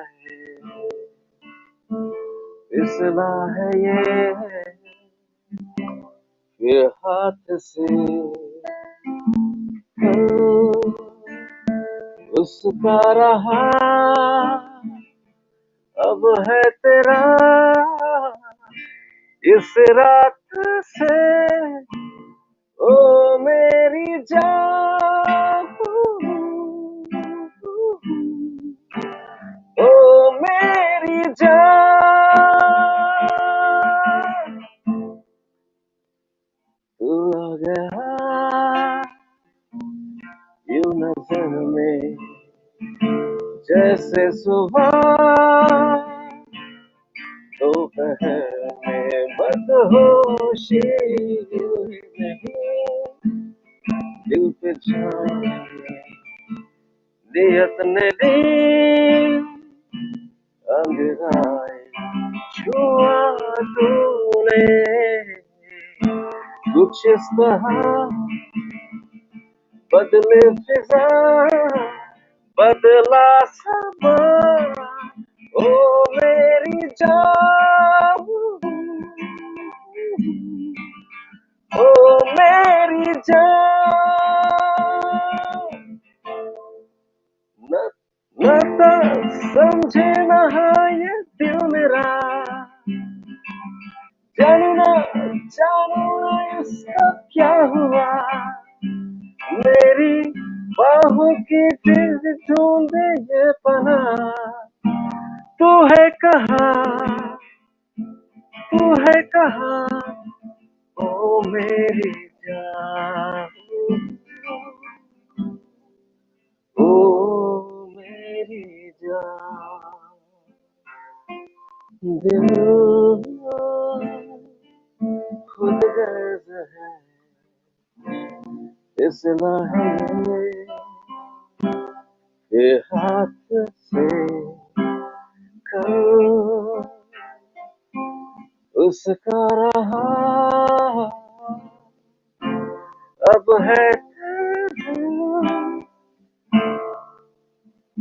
इस्लाह है ये फिर हाथ से उसका रहा अब है तेरा इस रात से ओ मेरी जान ओ मेरी जान तू आ गया यूं नजर में जैसे सुबह में बदहोशी हुई नहीं, दिल पे छाई नियत ने दी अंधेराए छुआ तूने कुछ इस तरह बदले फिजा बदला समा ओ मेरी जान ओ मेरी जान न न तो समझे ना ये दिल मेरा जानू ना इसका क्या हुआ मेरी बाहों की दिल ढूंढे ये पना तू है कहाँ तू है कहाँ ओ मेरी जान ओ मेरी जान दिल खुद गर्ज है फिसला है ये हाथ से कल उसका रहा अब है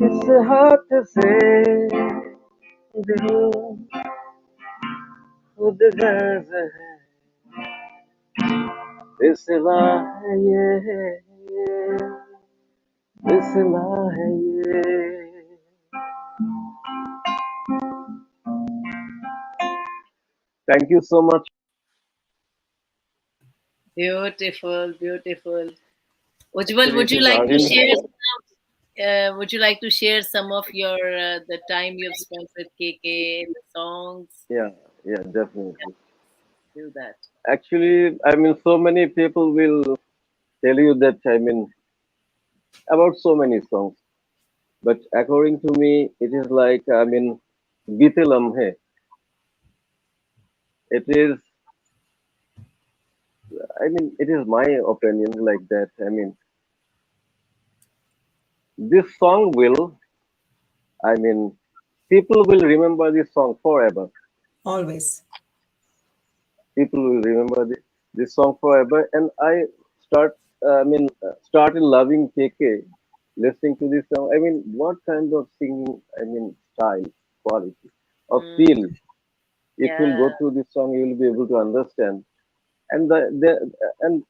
इस हाथ से दिल खुद गर्ज है फिसला है ये फिसला है ये Thank you so much. Beautiful, beautiful. Ujjwal, Actually, would it you is like to Arvind. share would you like to share some of your the time you've spent with KK, the songs? Yeah, yeah, definitely. Do that. Actually, I mean, so many people will tell you that, I mean, about so many songs. But according to me, it is like, I mean, Bite Lamhe. It is, I mean, it is my opinion like that. I mean, this song will, I mean, people will remember this song forever. Always. People will remember this song forever. And I started loving KK, listening to this song. I mean, what kind of singing, I mean, style, quality, or feel. If you'll Yeah. go through this song, you will be able to understand. And and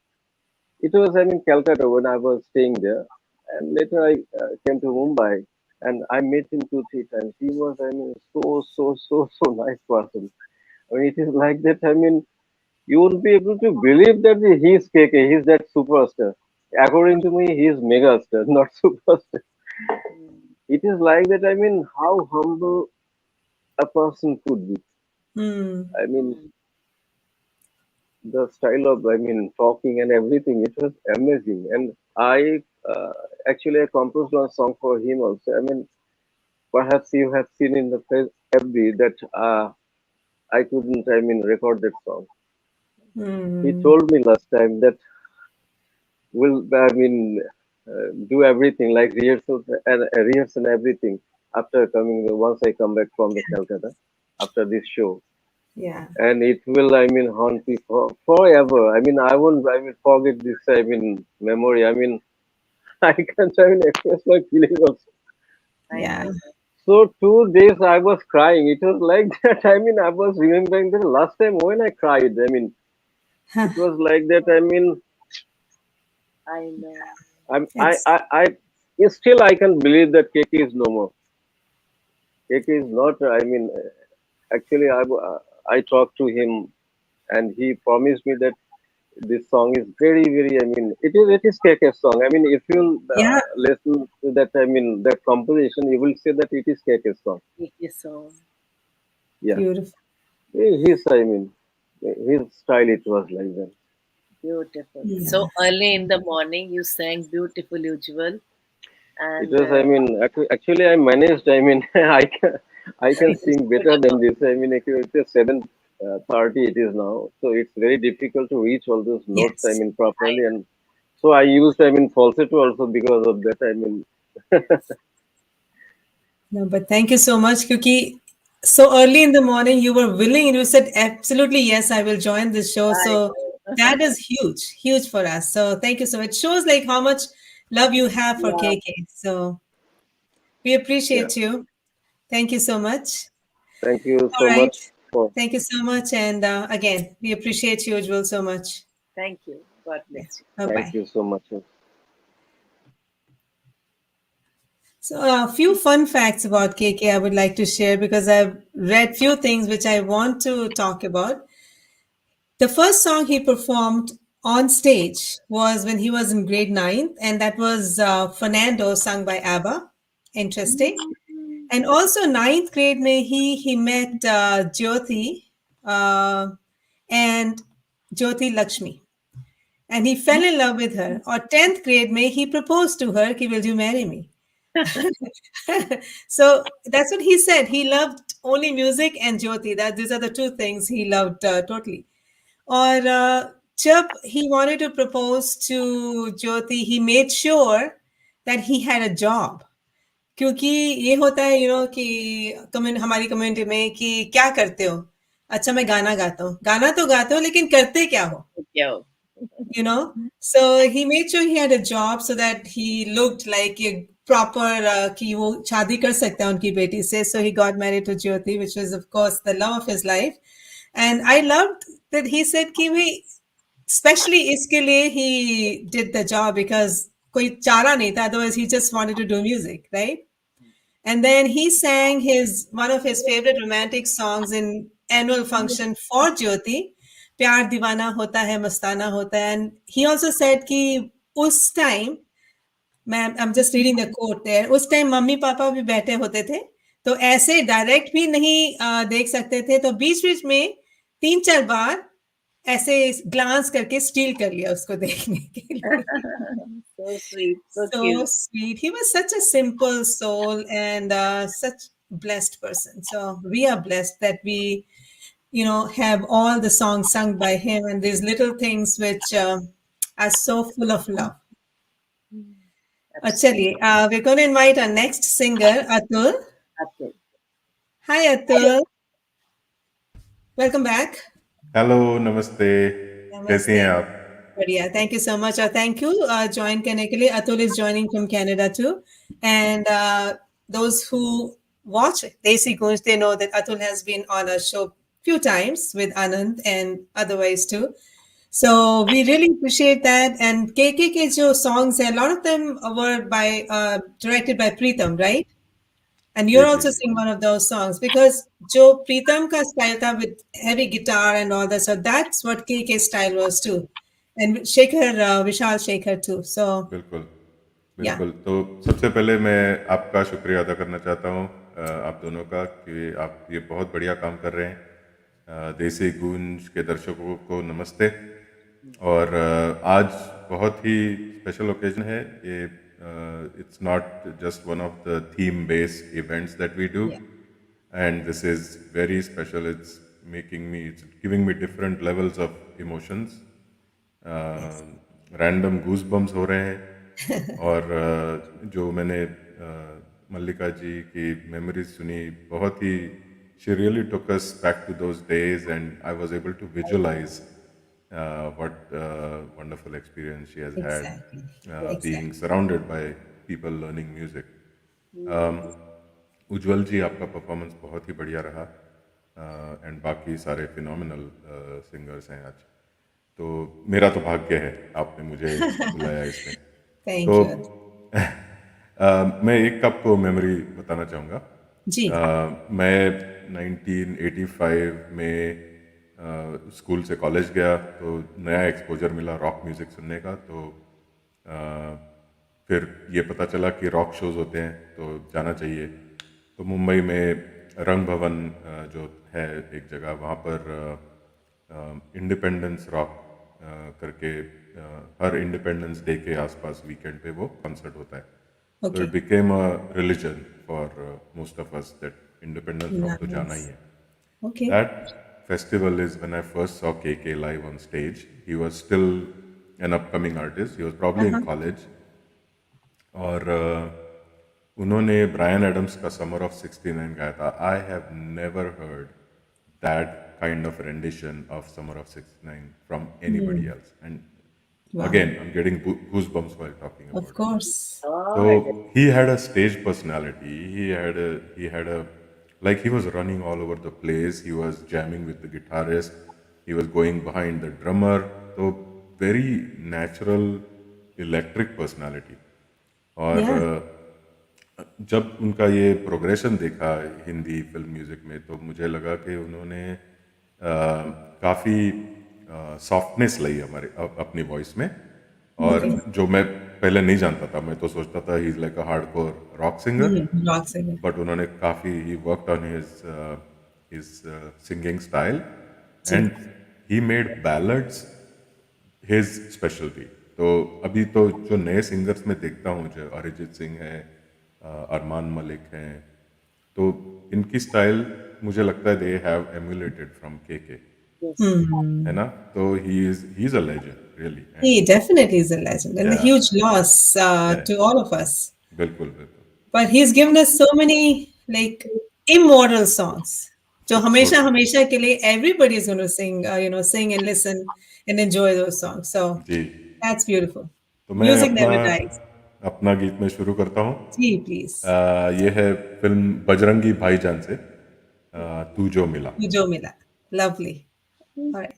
it was, I mean, Calcutta when I was staying there. And later I came to Mumbai and I met him 2, 3 times. He was, I mean, so nice person. I mean, it is like that. I mean, you won't be able to believe that he is KK. He's that superstar. According to me, he is megastar, not superstar. It is like that. I mean, how humble a person could be. Hmm. I mean, the style of, I mean, talking and everything. It was amazing. And I actually I composed one song for him also. I mean, perhaps you have seen in the FB that I couldn't, I mean, record that song. He Hmm. told me last time that we'll, I mean, do everything like rehearsals and rehearsal everything after coming once I come back from the Calcutta after this show, Yeah. and it will, I mean, haunt me forever. I mean, I won't, I mean, forget this, I mean, memory. I mean, I can't, I mean, express my feelings also. Yeah. So 2 days I was crying. It was like that. I mean, I was remembering the last time when I cried. I mean, it was like that. I mean, I know. It's still I can believe that KK is no more. KK is not. I mean, actually, I talked to him, and he promised me that this song is very, very. I mean, it is KK's song. I mean, if you yeah, listen to that, I mean, that composition, you will say that it is KK's song. KK song. Yeah, beautiful. his. I mean, his style. It was like that. Beautiful. Yeah. So early in the morning, you sang beautiful, Ujjwal. It And was. I mean, actually, I managed. I mean, I can sing better than this. I mean, it's a 30 it is now. So it's very difficult to reach all those notes, I Yes. mean, properly. And so I used, I mean, falsetto also because of that. I mean, No, but thank you so much, Kyuki. So early in the morning, you were willing and you said, absolutely, yes, I will join this show. I So know. that is huge, huge for us. So thank you so much. It shows like how much love you have for Yeah, KK. So we yeah. appreciate you. Thank you so much. Thank you All so right. much for, Thank you so much. And again, we appreciate you, Ujjwal, so much. thank you. God Yeah. bless you. Bye thank bye. you so much. So a few fun facts about KK I would like to share because I've read few things which I want to talk about. The first song he performed on stage was when he was in grade ninth, and that was Fernando, sung by ABBA. Interesting. Mm. And also ninth grade, में he met Jyoti uh, and Jyoti Lakshmi, and he fell in love with her. Or 10th grade, में he proposed to her, कि will you marry me? So that's what he said. He loved only music and Jyoti. That these are the two things he loved totally. और जब he wanted to propose to Jyoti, he made sure that he had a job. क्योंकि ये होता है कि हमारी community में कि क्या करते हो? अच्छा मैं गाना गाता हूँ। गाना तो गाते हो लेकिन करते क्या हो? Yo. you know so he made sure he had a job so that he looked like a proper कि वो शादी कर सकता है उनकी बेटी से. So he got married to Jyoti, which was of course the love of his life. And I loved that he said कि we especially इसके लिए he did the job because कोई चारा नहीं था, otherwise he just wanted to do music, right? And then he sang his one of his favorite romantic songs in annual function for Jyoti, प्यार दीवाना होता है मस्ताना होता है. And he also said कि उस time, I'm just reading the quote there, उस time mummy papa भी बैठे होते थे, तो ऐसे डायरेक्ट भी नहीं देख सकते थे, तो बीच बीच में 3-4 बार ऐसे ग्लांस करके स्टील कर लिया उसको देखने के लिए. So sweet, so So cute. sweet. He was such a simple soul and such blessed person. So we are blessed that we, have all the songs sung by him and these little things which are so full of love. Absolutely. Chaliye, we're going to invite our next singer, Atul. Absolutely. Hi, Atul. Welcome back. Hello नमस्ते कैसी हैं Namaste. आप बढ़िया. Thank you so much. Thank you. Join करने के लिए. Atul is joining from Canada too. And those who watch DesiGoonj, they know that Atul has been on a show few times with Anand and otherwise too. So we really appreciate that. And KK jo songs, a lot of them were by directed by Preetham, right? And ji you're ji also ji singing one of those songs because Joe Pritam ka style tha with heavy guitar and all that. So that's what KK style was too. And Shekhar, Vishal Shekhar too. So बिल्कुल yeah. बिल्कुल तो सबसे पहले मैं आपका शुक्रिया अदा करना चाहता हूँ आप दोनों का कि आप ये बहुत बढ़िया काम कर रहे हैं देसी गूंज के दर्शकों को नमस्ते और आज बहुत ही स्पेशल ओकेजन है ये it's not just one of the theme based events that we do Yeah. and this is very special. It's giving me different levels of emotions. Yes. Random goosebumps हो रहे हैं और जो मैंने मल्लिका जी की memories सुनी बहुत ही she really took us back to those days and I was able to visualize what wonderful experience she has had Exactly. being Exactly. surrounded by people learning music. उज्ज्वल जी आपका परफॉर्मेंस बहुत ही बढ़िया रहा एंड बाकी सारे phenomenal singers हैं आज तो मेरा तो भाग्य है आपने मुझे बुलाया इसमें तो Thank you. मैं एक आपको मेमोरी बताना चाहूँगा जी. मैं 1985 में स्कूल से कॉलेज गया तो नया एक्सपोजर मिला रॉक म्यूज़िक सुनने का तो फिर ये पता चला कि रॉक शोज़ होते हैं तो जाना चाहिए तो मुंबई में रंग भवन जो है एक जगह वहाँ पर इंडिपेंडेंस रॉक करके हर इंडिपेंडेंस डे के आसपास वीकेंड पे वो कॉन्सर्ट होता है तो Okay. It became a religion for most of us that independence rock तो जाना ही Nice. है Okay. That festival is when I first saw KK live on stage. He was still an upcoming artist. He was probably in college. और उन्होंने Brian Adams का summer of 69 गाया था. I have never heard that kind of rendition of summer of 69 from anybody else. And again, I'm getting goosebumps while talking about Of course. it. So he had a stage personality. He had a like he was running all over the place. He was jamming with the guitarist. He was going behind the drummer. So very natural, electric personality. और जब उनका ये progression देखा Hindi film music में, तो मुझे लगा कि उन्होंने काफ़ी सॉफ्टनेस लाई हमारे अपनी वॉइस में. और जो मैं पहले नहीं जानता था, मैं तो सोचता था he is like a hardcore rock singer. Rock singer. But उन्होंने काफ़ी ही worked on his singing style and he made ballads his speciality. तो अभी तो जो नए सिंगर्स में देखता हूँ, जो अरिजीत सिंह है, अरमान मलिक हैं, तो इनकी स्टाइल मुझे लगता है they have emulated from KK, है ना. तो he is a legend really. He definitely is a legend and a Yeah. huge loss to all of us. बिल्कुल बिल्कुल. But he's given us so many like immortal songs. So हमेशा हमेशा के लिए everybody is going to sing, sing and listen and enjoy those songs. So ji. that's beautiful. तो मैं Music never dies. अपना गीत में शुरू करता हूँ. जी please. ये है फिल्म बजरंगी भाईजान से तू जो मिला. जो मिला. Lovely. All right.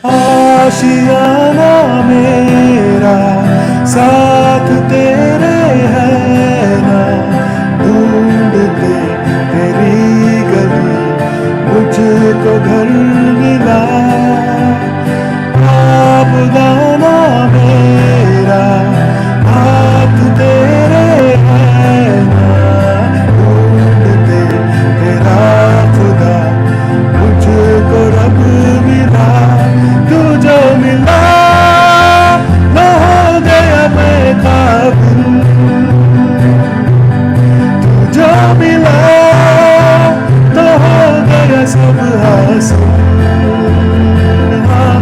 आशियाना मेरा साथ तेरे है ना, ढूंढते तेरी गली मुझको घर मिला. आप गाना मेरा हाथ तेरे है ना, ढूंढते तेरा खुदा मुझको रब मिला. तू जो मिला न हो गया मैं काबिल, तू जो मिला तो हो गया सब हासिल. हाँ,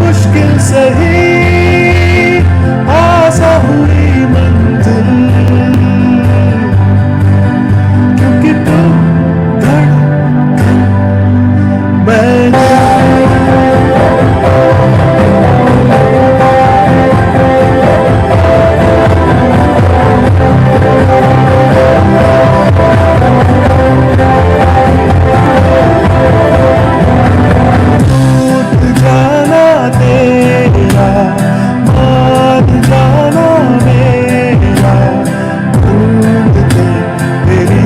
मुश्किल सही आसा हुई मंजिल, क्योंकि तू धड़कन मैं जाना तेरा मान जाना मेरा, ढूंढते तेरी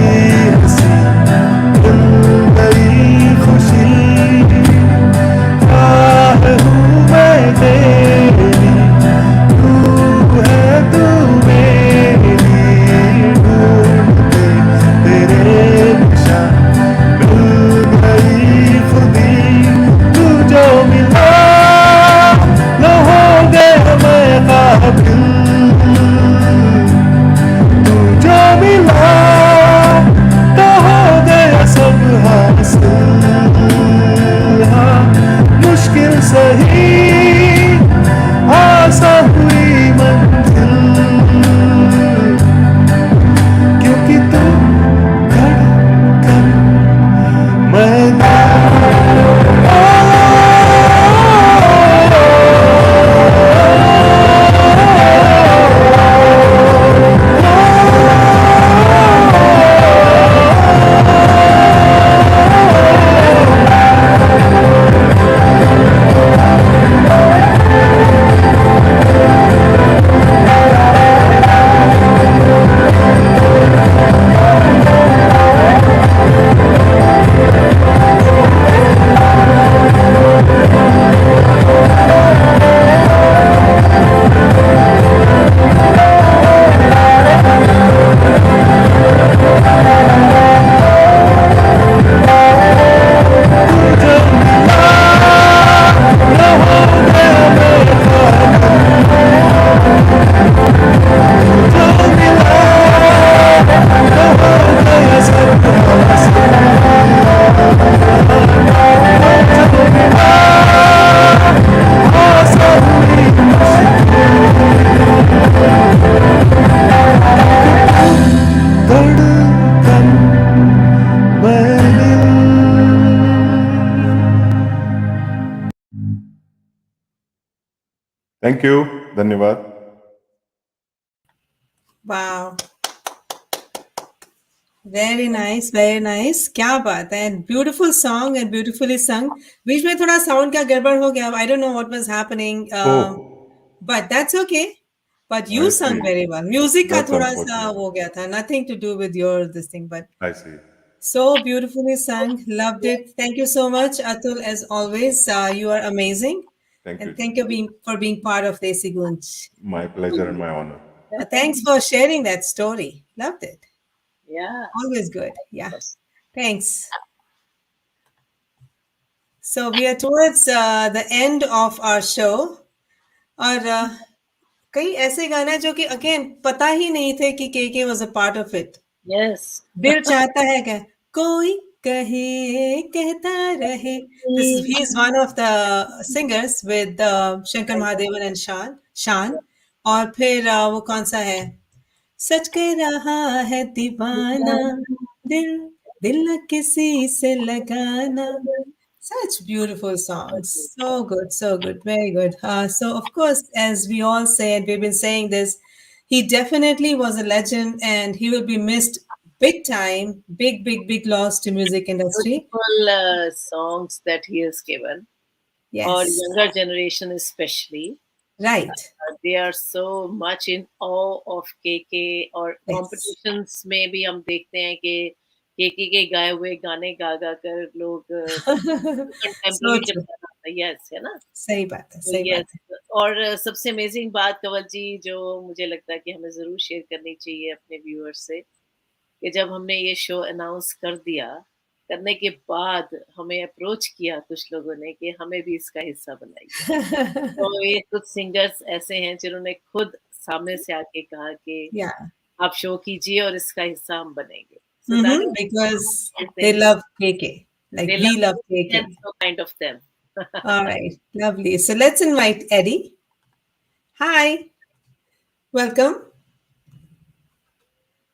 हंसी मिल गई खुशी. राह हूँ मैं तेरी, तू है तू मेरी, ढूंढते तेरे निशान मिल गई खुदी. तू जो मिला न हो गया मैं काबिल, तू जो मिला तो हो गया सब हासिल. हाँ, मुश्किल सही आसा हुई मंजिल, क्योंकि तू धड़कन मैं थैंक यू, धन्यवाद। वाह, वेरी नाइस, वेरी नाइस, क्या बात है, and beautiful song and beautifully sung. बीच में थोड़ा साउंड का गड़बड़ हो गया, I don't know what was happening, oh, but that's okay, but you I see, sung very well. Music का दैट्स थोड़ा सा अनफॉर्चुनेट, हो गया था, nothing to do with your this thing, but I see. so beautifully sung. Loved it. Thank you so much, Atul. As always, you are amazing, thank you and जी, thank you for being part of Desi Goonj. My pleasure and my honour. Thanks for sharing that story. Loved it. Yeah. Always good. Yeah. Yes. Thanks. So we are towards the end of our show. और कई ऐसे गाने जो कि again पता ही नहीं थे कि के was a part of it. Yes. दिल चाहता है क्या कोई कहे कहता रहे, this he is one of the singers with Shankar Mahadevan and शान। और फिर वो कौन सा है, सच कह रहा है दीवाना, दिल दिल न किसी से लगाना। Such beautiful songs. So good, so good, very good. So, of course, as we all say, and we've been saying this, he definitely was a legend and he will be missed big time. Big, big, big loss to music industry. Beautiful songs that he has given, or Yes, younger generation especially. right. They are so much in awe of KK, और Yes. competitions में भी हम देखते हैं कि KK के गाए हुए गाने गा गा कर लोग So कंटेम्पररी जब true. बनाते, यस है ना। सही बात है, तो सही बात है। यस, और सबसे अमेजिंग बात कंवल जी जो मुझे लगता है कि हमें जरूर शेयर करनी चाहिए अपने व्यूअर्स से, कि जब हमने ये शो अनाउंस कर दिया, करने के बाद हमें अप्रोच किया कुछ लोगों ने कि हमें भी इसका हिस्सा बनाइए। तो ये कुछ सिंगर्स ऐसे हैं जिन्होंने खुद सामने से आके कहा कि Yeah. आप शो कीजिए और इसका हिस्सा हम बनेंगे। So that is Because one they thing. love KK, like They we love love music KK. and so kind of them. All right, lovely. So let's invite Eddie. Hi, welcome.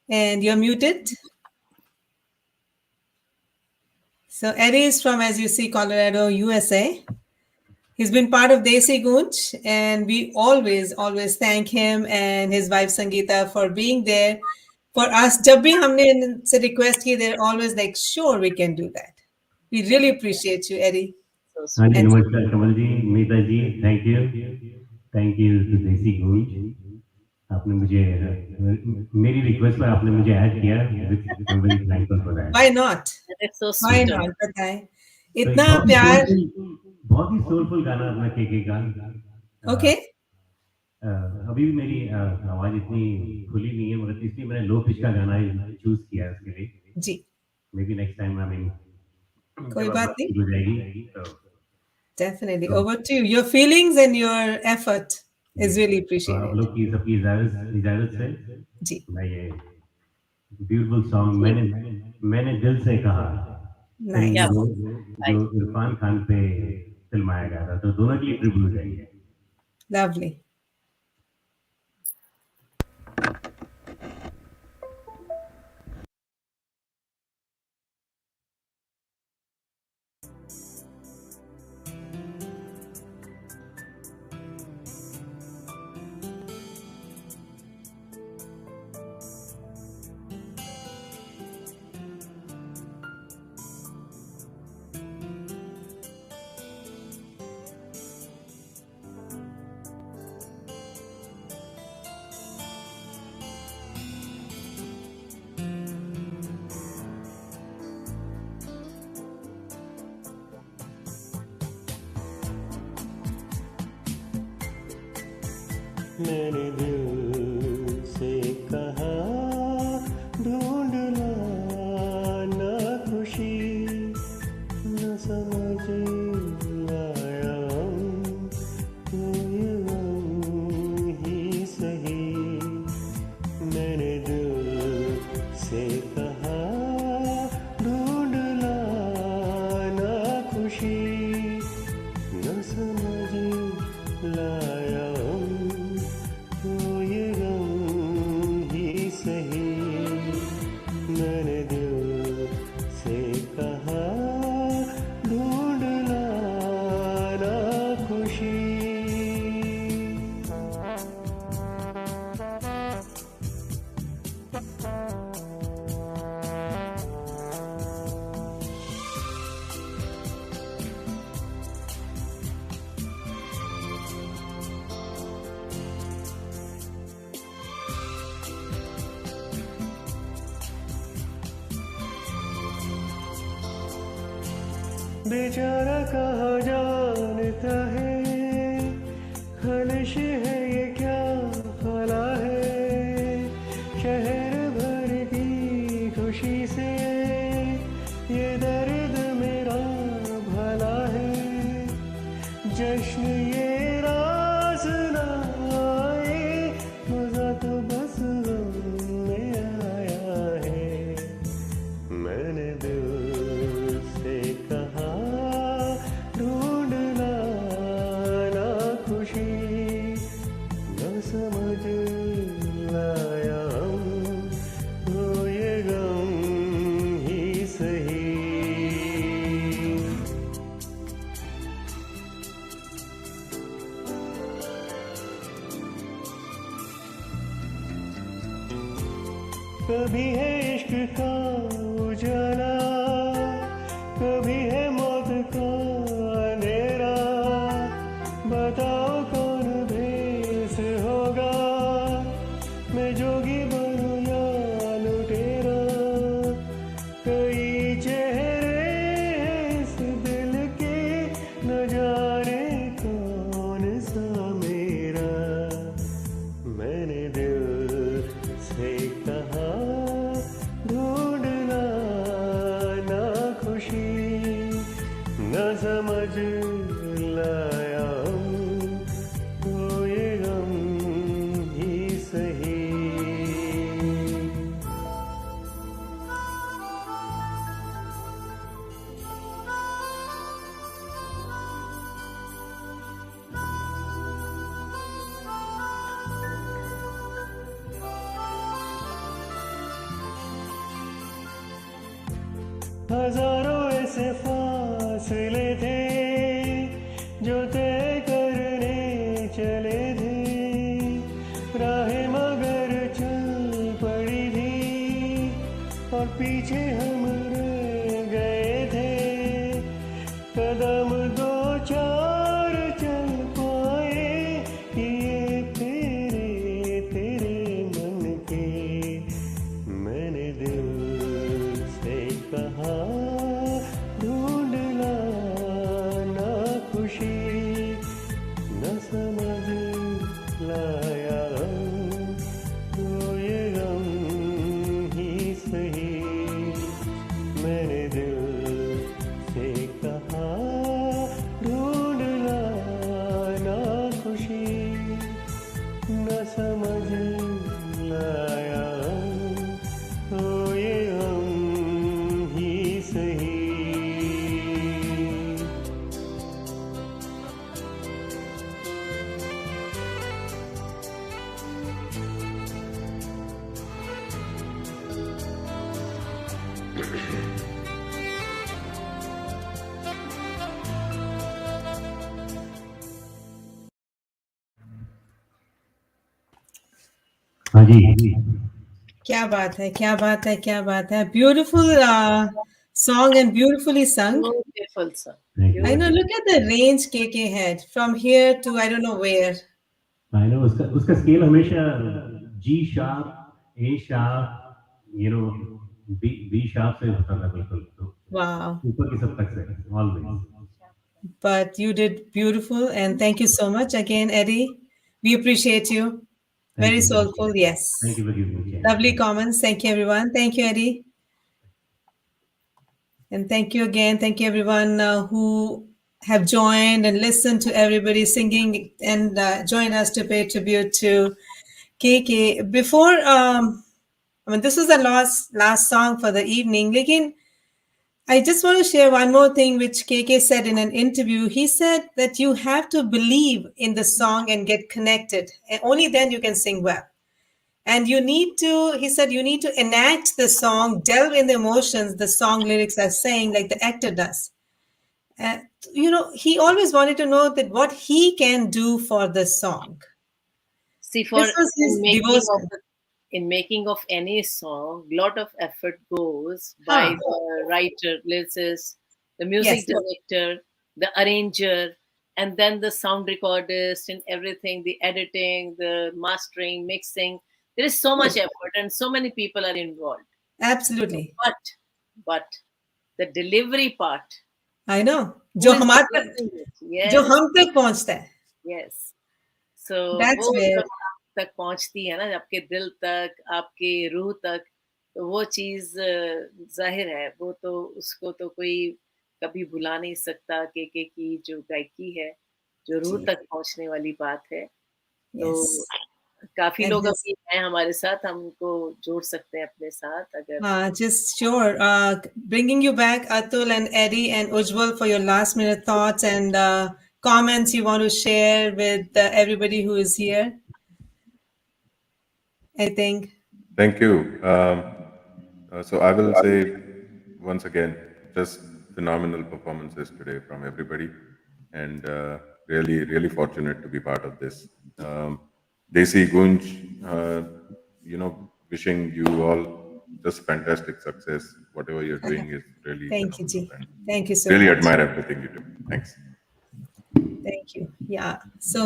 And you're muted. So Eddie is from, as you see, Colorado, USA. He's been part of DesiGoonj, and we always thank him and his wife Sangeeta for being there for us. जब भी हमने इनसे request की, they're always like, sure, we can do that. We really appreciate you, Eddie. So हाँ sweet. जी, नमस्कार कमल जी, मीता जी, thank you to देसी गूंज। आपने मुझे मेरी रिक्वेस्ट पर आपने मुझे ऐड किया, I am very thankful for that. Why not? That is so Why sweet. not? बताएं, तो इतना बहुत ही प्यार। बहुत ही सोलफुल गाना अपना के का। Okay. अभी भी मेरी आवाज इतनी खुली नहीं है, मगर इसलिए मैंने लो पिच का गाना चूज किया है उसके लिए। जी, maybe next time, I mean कोई बात नहीं, हो जाएगी तो definitely. Over to you. Your feelings and your effort is really आप appreciated. लोग की सबकी इजाजत से जी, मैं ये ब्यूटीफुल सॉन्ग मैंने दिल से कहा, फिल्म nice. जो इरफान खान पे फिल्माया गया था, तो दोनों की ट्रिब्यूट है ये। Lovely. मैंने दिल से कहा ढूंढ लाना खुशी, न समझ लाया कोई गम ही सही। मैंने दिल से कहा ढूंढ लाना खुशी, न समझ लाया कोई बेचारा कहाँ जानता है, खलिश है ये क्या फला है, शहर भर की खुशी से ये दर्द मेरा भला है, जश्न ये राज ना आए, मजा तो बस में आया है। मैंने दिल से कहा ढूंढ लाना खुशी, न समझ लाया हम तो ये गम ही सही। कभी है इश्क का उजाला, कभी है मौत का अंधेरा, बताओ कौन भेस होगा, मैं जोगी बनूं या लुटेरा, कई चेहरे हैं इस दिल के, न जाने कौन सा मेरा। मैंने दिल से कहा ढूंढ लाना खुशी, न समझ लाया तो ये गम ही सही। हजारों ऐसे फासले थे जो तय करने चले थे, राहें मगर चल पड़ी थी और पीछे हम रह गए थे, कदम दो चार चल पाए कि ये तेरे तेरे मन के। मैंने दिल से कहा ढूंढ लाना खुशी, न समझ लाया तो ये गम ही सही। मैंने दिल से कहा ढूंढ लाना खुशी, न समझ लाया तो ये गम ही सही। हाँ जी, क्या बात है, क्या बात है, क्या बात है! Beautiful song and beautifully sung. Beautiful, sir. Thank you. I know, look at the range KK had from here to I don't know where. I know उसका उसका स्केल हमेशा G sharp, A sharp, you know, B sharp से होता था बिल्कुल, तो Wow. ऊपर की सब तक से always. But you did beautiful, and thank you so much again, Eddie. We appreciate you. Very thank you, soulful, yes. Thank you for giving me chance. Lovely comments. Thank you, everyone. Thank you, Eddie. And thank you again. Thank you, everyone who have joined and listened to everybody singing and join us to pay tribute to KK. Before, I mean, this was the last song for the evening. Lekin, I just want to share one more thing which KK said in an interview. He said that you have to believe in the song and get connected, and only then you can sing well. And you need to, he said, you need to enact the song, delve in the emotions the song lyrics are saying, like the actor does. And, you know, he always wanted to know that what he can do for the song. See, for This was his devotion. in making of any song, lot of effort goes by Huh. the writer, lyricist, the music Yes. director, the arranger, and then the sound recordist and everything, the editing, the mastering, mixing. There is so much effort and so many people are involved. Absolutely. But the delivery part, I know, Who जो is हमारे तक, deserving it? जो Yes, हम तक पहुंचता है, yes. So that's वो where, जब आप तक पहुंचती है ना, आपके दिल तक, आपके रूह तक, तो वो चीज जाहिर है, वो तो उसको तो कोई कभी भुला नहीं सकता। के की जो गायकी है, जो रूह जी, तक पहुंचने वाली बात है, तो यस, काफी एंड लोग हिज, अभी हैं हमारे साथ, हम उनको जोड़ सकते हैं अपने साथ अगर। just sure, bringing you back, Atul and Eddie and Ujjwal, for your last minute thoughts and comments you want to share with everybody who is here. Anything? Thank you. So I will say once again, just phenomenal performances today from everybody, and really, really fortunate to be part of this. Desi Gunj, wishing you all just fantastic success. Whatever you're doing is really Thank you, phenomenal, Ji. and Thank you so really much. admire everything you do. Thanks. Thank you. Yeah. So,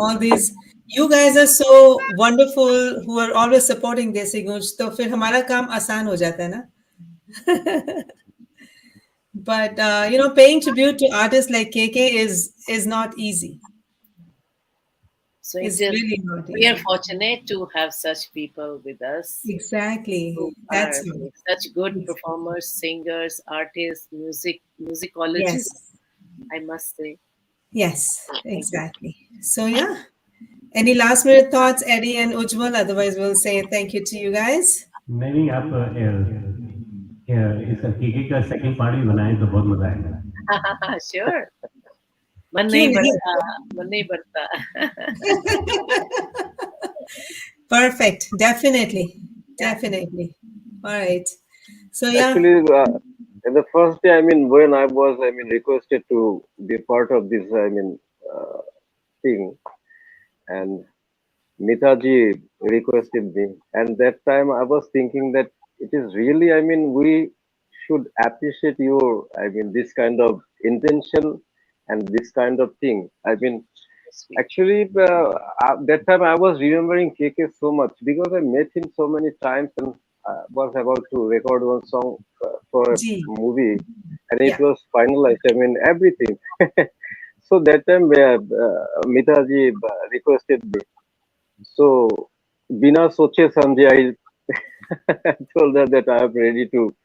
all these, you guys are so wonderful who are always supporting Desi Gunj. तो फिर हमारा काम आसान हो जाता है ना? But, paying tribute to artists like KK is not easy. So it It's is, really not we are easy. fortunate to have such people with us Exactly. who That's are all. such good It's- performers, singers, artists, musicologists, Yes. I must say. Yes. Thank you. Exactly. So, yeah. Any last minute thoughts, Eddie and Ujjwal? Otherwise, we'll say thank you to you guys. नहीं आप इस केके का second part भी बनाए तो बहुत मजा आएगा। Sure. मन क्यों नहीं नहीं? भरता, मन नहीं भरता। Perfect. Definitely. Definitely. All right. So, yeah. Actually, in the first day, when I was, requested to be part of this, thing, and Mitaji requested me, and that time I was thinking that it is really, we should appreciate your, this kind of intention and this kind of thing. Sweet. Actually, that time I was remembering KK so much because I met him so many times and was about to record one song for a G. movie, and it Yeah. was finalized. Everything. So that time, Mitaji requested me. So, Bina Soche Samjhe, I told her that I am ready to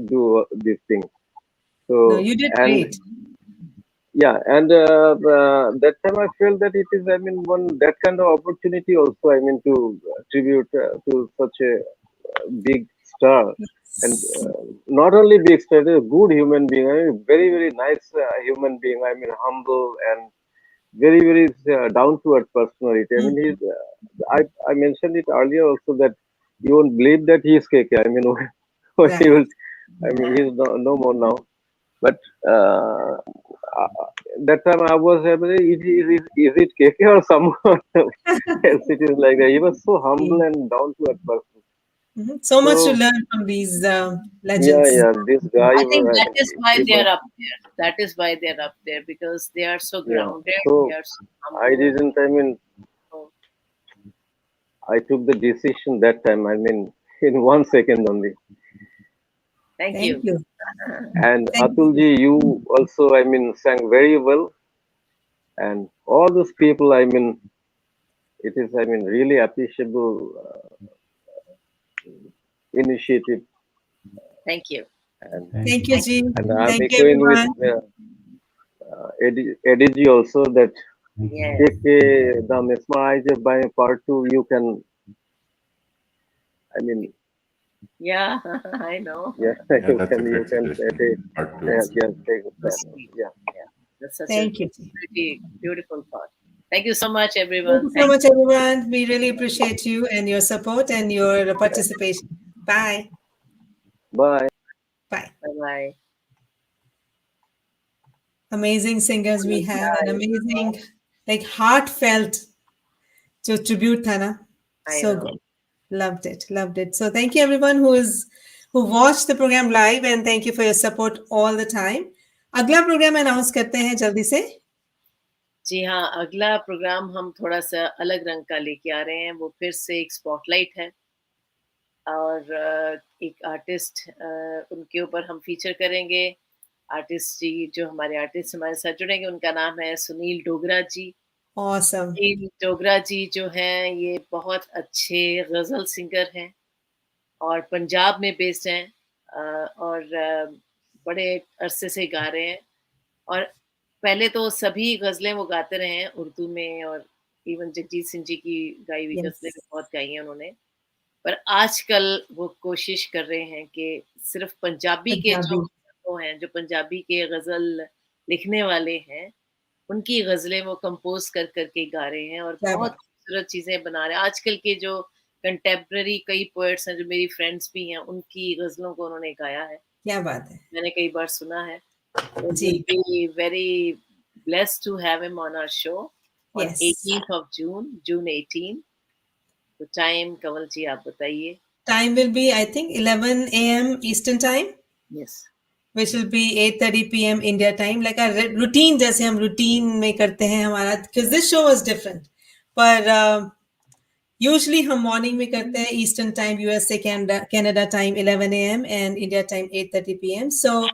do this thing. No, So, you did and great. yeah, and that time I felt that it is, one that kind of opportunity also, to tribute to such a big star, and Yes. not only big star, a good human being, very, very nice human being. Humble and very, very down to earth personality. Mhm. I mentioned it earlier also that you won't believe that he is KK. When he Right. will, he's no more now. But that time I was, is it KK or someone else? It is like that. He was so humble and down to earth person. Mhm. So much to So learn from these yeah, legends. yeah, this guy, I think that is why he they was, are up there. That is why they are up there, because they are so yeah. grounded, they So are so I humble. didn't, So, I took the decision that time. In 1 second only. thank Thank you. you. And Thank you. Atulji, you also, sang very well. And all those people, it is, really appreciable initiative. Thank you. And Thank you, Thank G. and I'm Thank you, echoing with everyone. Eddie G also that you। Yes. take the mesmerized by part two. You can, I mean, Yeah, I know. yeah, Yeah, that's a you great can take, suggestion. Part two. That's yeah, take that's that. sweet. Yeah. Yeah, that's such a Thank you, G. pretty beautiful thought. Thank you so much, Thank everyone. you so Thank much, everyone. We really appreciate you and your support and your participation. Bye. Bye. Bye. you. Bye bye. Amazing singers we have and amazing, like heartfelt to tribute, Thana. I So know. good. Loved it. Loved it. So thank you everyone who watched the program live and thank you for your support all the time. अगला programme announce करते हैं जल्दी से. जी हाँ, अगला programme हम थोड़ा सा अलग रंग का लेके आ रहे हैं। वो फिर से एक स्पॉटलाइट है और एक आर्टिस्ट, उनके ऊपर हम फीचर करेंगे आर्टिस्ट जी, जो हमारे आर्टिस्ट हमारे साथ जुड़ेंगे, उनका नाम है सुनील डोगरा जी। Awesome. सुनील डोगरा जी जो हैं, ये बहुत अच्छे गज़ल सिंगर हैं और पंजाब में बेस्ड हैं, और बड़े अरसे से गा रहे हैं। और पहले तो सभी गज़लें वो गाते रहे हैं उर्दू में, और इवन जगजीत सिंह जी की गाई हुई गज़लें भी Yes. बहुत गाई हैं उन्होंने। पर आजकल वो कोशिश कर रहे हैं कि सिर्फ़ पंजाबी के जो Punjabi. वो हैं, जो पंजाबी के गज़ल लिखने वाले हैं, उनकी गज़लें वो कंपोज़ कर के गा रहे हैं और क्या बहुत बात, खूबसूरत चीज़ें बना रहे हैं। आजकल के जो कंटेम्परेरी कई पोएट्स हैं, जो मेरी फ्रेंड्स भी हैं, उनकी गज़लों को उन्होंने गाया है। क्या बात है। मैंने कई बार सुना है। So we'll ji, be very blessed to have him on our show on yes. 18th of June, June 18. तो टाइम कंवल जी आप बताइए। Time will be, I think, 11 a.m. Eastern time, yes, which will be 8:30 p.m. India time. Like a routine, जैसे हम routine में करते हैं हमारा, because this show was different. पर usually हम morning में करते हैं Eastern time, USA, Canada time 11 a.m. and India time 8:30 p.m. So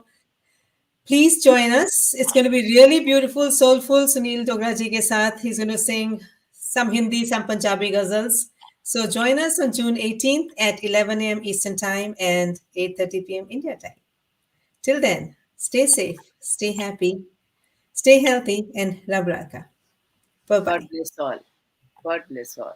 please join us. It's going to be really beautiful, soulful. Sunil Dogra ji ke saath. He's going to sing some Hindi, some Punjabi ghazals. So join us on June 18th at 11 a.m. Eastern Time and 8:30 p.m. India time. Till then, stay safe, stay happy, stay healthy, and love Raka. God Bye-bye. Bless all, God bless all.